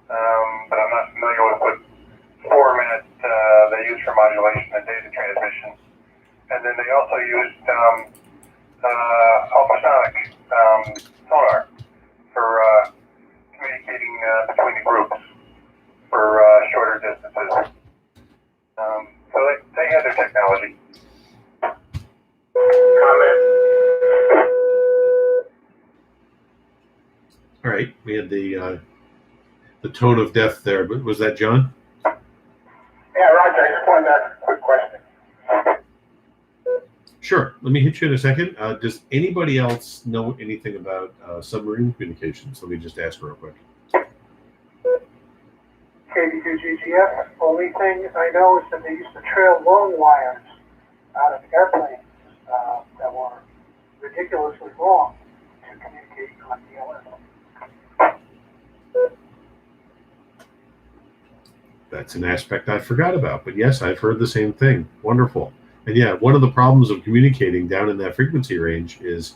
but I'm not familiar with what format they use for modulation and data transmission. And then they also used ultrasonic sonar for communicating between the groups for shorter distances. So they had their technology. Comment. All right, we had the tone of death there, but was that John? Yeah, Roger, I just wanted to ask a quick question. Sure. Let me hit you in a second. Does anybody else know anything about submarine communications? Let me just ask real quick. KD2GGF, only thing I know is that they used to trail long wires out of airplanes that were ridiculously long to communicate on DLS. That's an aspect I forgot about, but yes, I've heard the same thing. Wonderful. And yeah, one of the problems of communicating down in that frequency range is,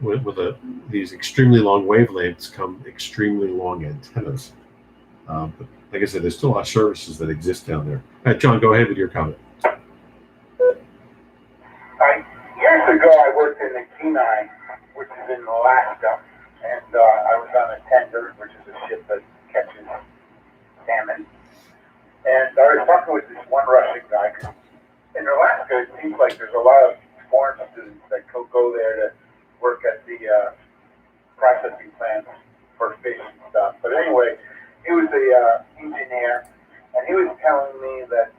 with these extremely long wavelengths come extremely long antennas. But like I said, there's still a lot of services that exist down there. All right, John, go ahead with your comment. Years ago, I worked in the Kenai, which is in Alaska, and I was on a tender, which is a ship that catches salmon. And I was talking with this one Russian guy. In Alaska, it seems like there's a lot of foreign students that go there to work at the processing plants for fish and stuff. But anyway, he was a engineer, and he was telling me that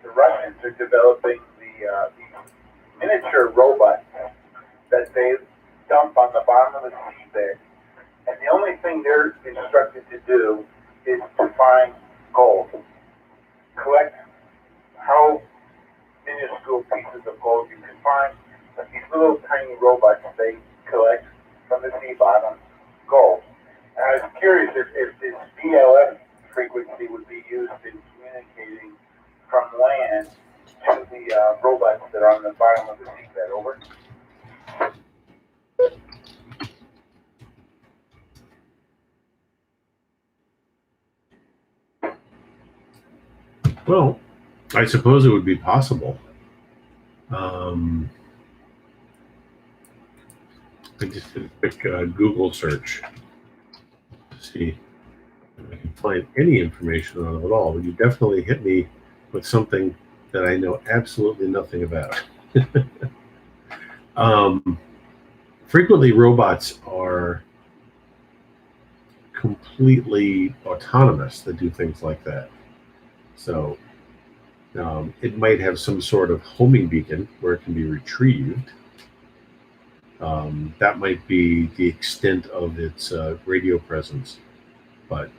the Russians are developing these miniature robots that they dump on the bottom of the seabed, and the only thing they're instructed to do is to find gold, collect how minuscule pieces of gold you can find, but these little tiny robots, they collect from the sea bottom gold. And I was curious if this VLF frequency would be used in communicating from land to the robots that are on the bottom of the seabed. Over. Well, I suppose it would be possible. I just did a quick Google search to see if I can find any information on it at all. But you definitely hit me with something that I know absolutely nothing about. Frequently, robots are completely autonomous that do things like that. So it might have some sort of homing beacon where it can be retrieved. That might be the extent of its radio presence, but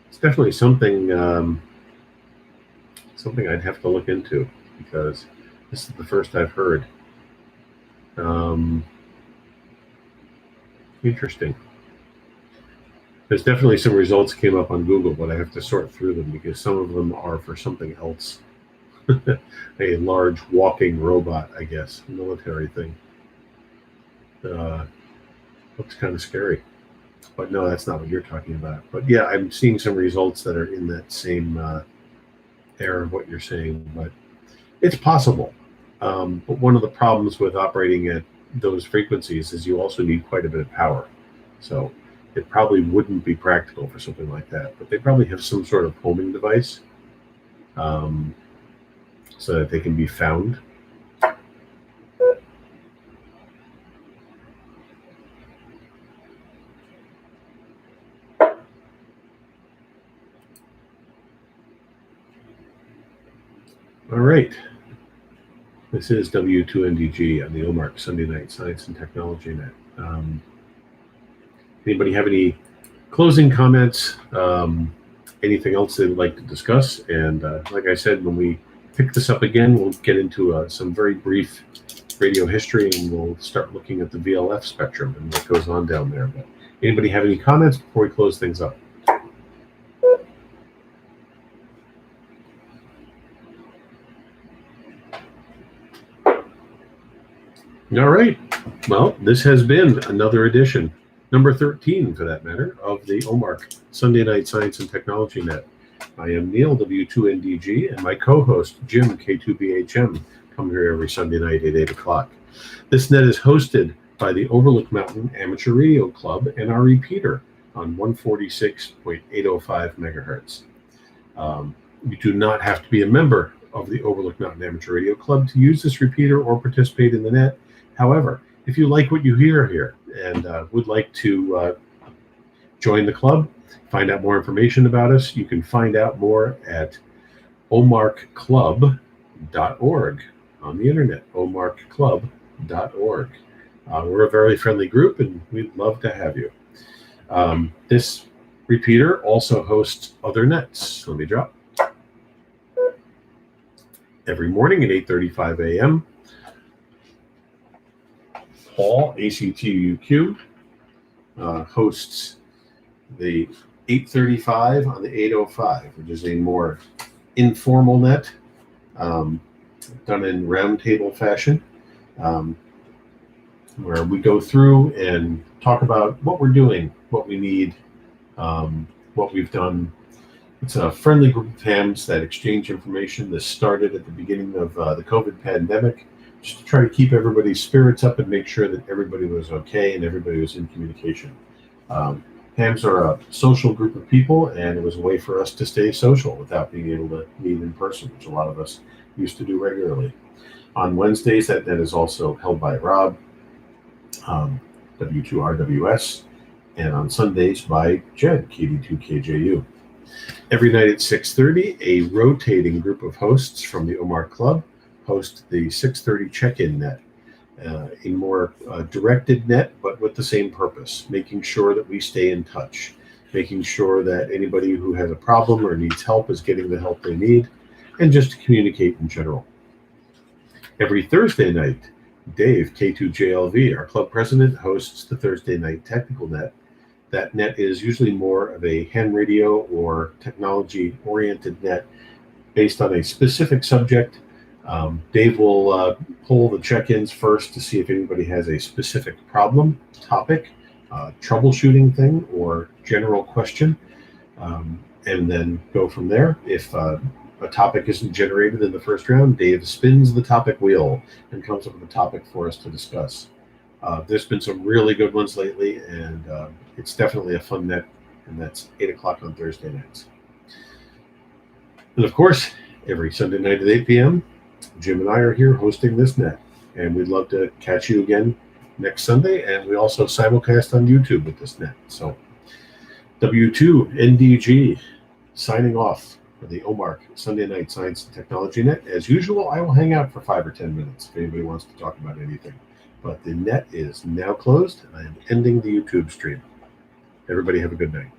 it's definitely something I'd have to look into because this is the first I've heard. Interesting. There's definitely some results came up on Google, but I have to sort through them because some of them are for something else. A large walking robot, I guess, military thing. Looks kind of scary. But no, that's not what you're talking about. But yeah, I'm seeing some results that are in that same era of what you're saying. But it's possible. But one of the problems with operating at those frequencies is you also need quite a bit of power. So it probably wouldn't be practical for something like that, but they probably have some sort of homing device so that they can be found. All right. This is W2NDG on the OMARC Sunday Night Science and Technology Net. Anybody have any closing comments? Anything else they'd like to discuss? And like I said, when we pick this up again, we'll get into some very brief radio history, and we'll start looking at the VLF spectrum and what goes on down there. But anybody have any comments before we close things up? All right. Well, this has been another edition, number 13 for that matter, of the OMARC Sunday Night Science and Technology Net. I am Neil, W2NDG, and my co-host, Jim, K2BHM, come here every Sunday night at 8 o'clock. This net is hosted by the Overlook Mountain Amateur Radio Club and our repeater on 146.805 megahertz. You do not have to be a member of the Overlook Mountain Amateur Radio Club to use this repeater or participate in the net. However, if you like what you hear here and would like to join the club, find out more information about us, you can find out more at omarcclub.org on the internet, omarcclub.org. We're a very friendly group, and we'd love to have you. This repeater also hosts other nets. Let me drop. Every morning at 8:35 a.m., Paul, ACTUQ, hosts the 8:35 on the 8:05, which is a more informal net, done in roundtable fashion, where we go through and talk about what we're doing, what we need, what we've done. It's a friendly group of hams that exchange information. This started at the beginning of the COVID pandemic, just to try to keep everybody's spirits up and make sure that everybody was okay and everybody was in communication. Hams are a social group of people, and it was a way for us to stay social without being able to meet in person, which a lot of us used to do regularly. On Wednesdays, that net is also held by Rob, W2RWS, and on Sundays by Jed, KD2KJU. Every night at 6:30, a rotating group of hosts from the OMARC Club host the 6:30 check-in net, a more directed net, but with the same purpose, making sure that we stay in touch, making sure that anybody who has a problem or needs help is getting the help they need, and just to communicate in general. Every Thursday night, Dave, K2JLV, our club president, hosts the Thursday night technical net. That net is usually more of a ham radio or technology-oriented net based on a specific subject. Dave will pull the check-ins first to see if anybody has a specific problem, topic, troubleshooting thing, or general question, and then go from there. If a topic isn't generated in the first round, Dave spins the topic wheel and comes up with a topic for us to discuss. There's been some really good ones lately, and it's definitely a fun net, and that's 8 o'clock on Thursday nights. And of course, every Sunday night at 8 p.m., Jim and I are here hosting this net, and we'd love to catch you again next Sunday, and we also simulcast on YouTube with this net. So, W2NDG signing off for the OMARC Sunday Night Science and Technology Net. As usual, I will hang out for 5 or 10 minutes if anybody wants to talk about anything. But the net is now closed, and I am ending the YouTube stream. Everybody have a good night.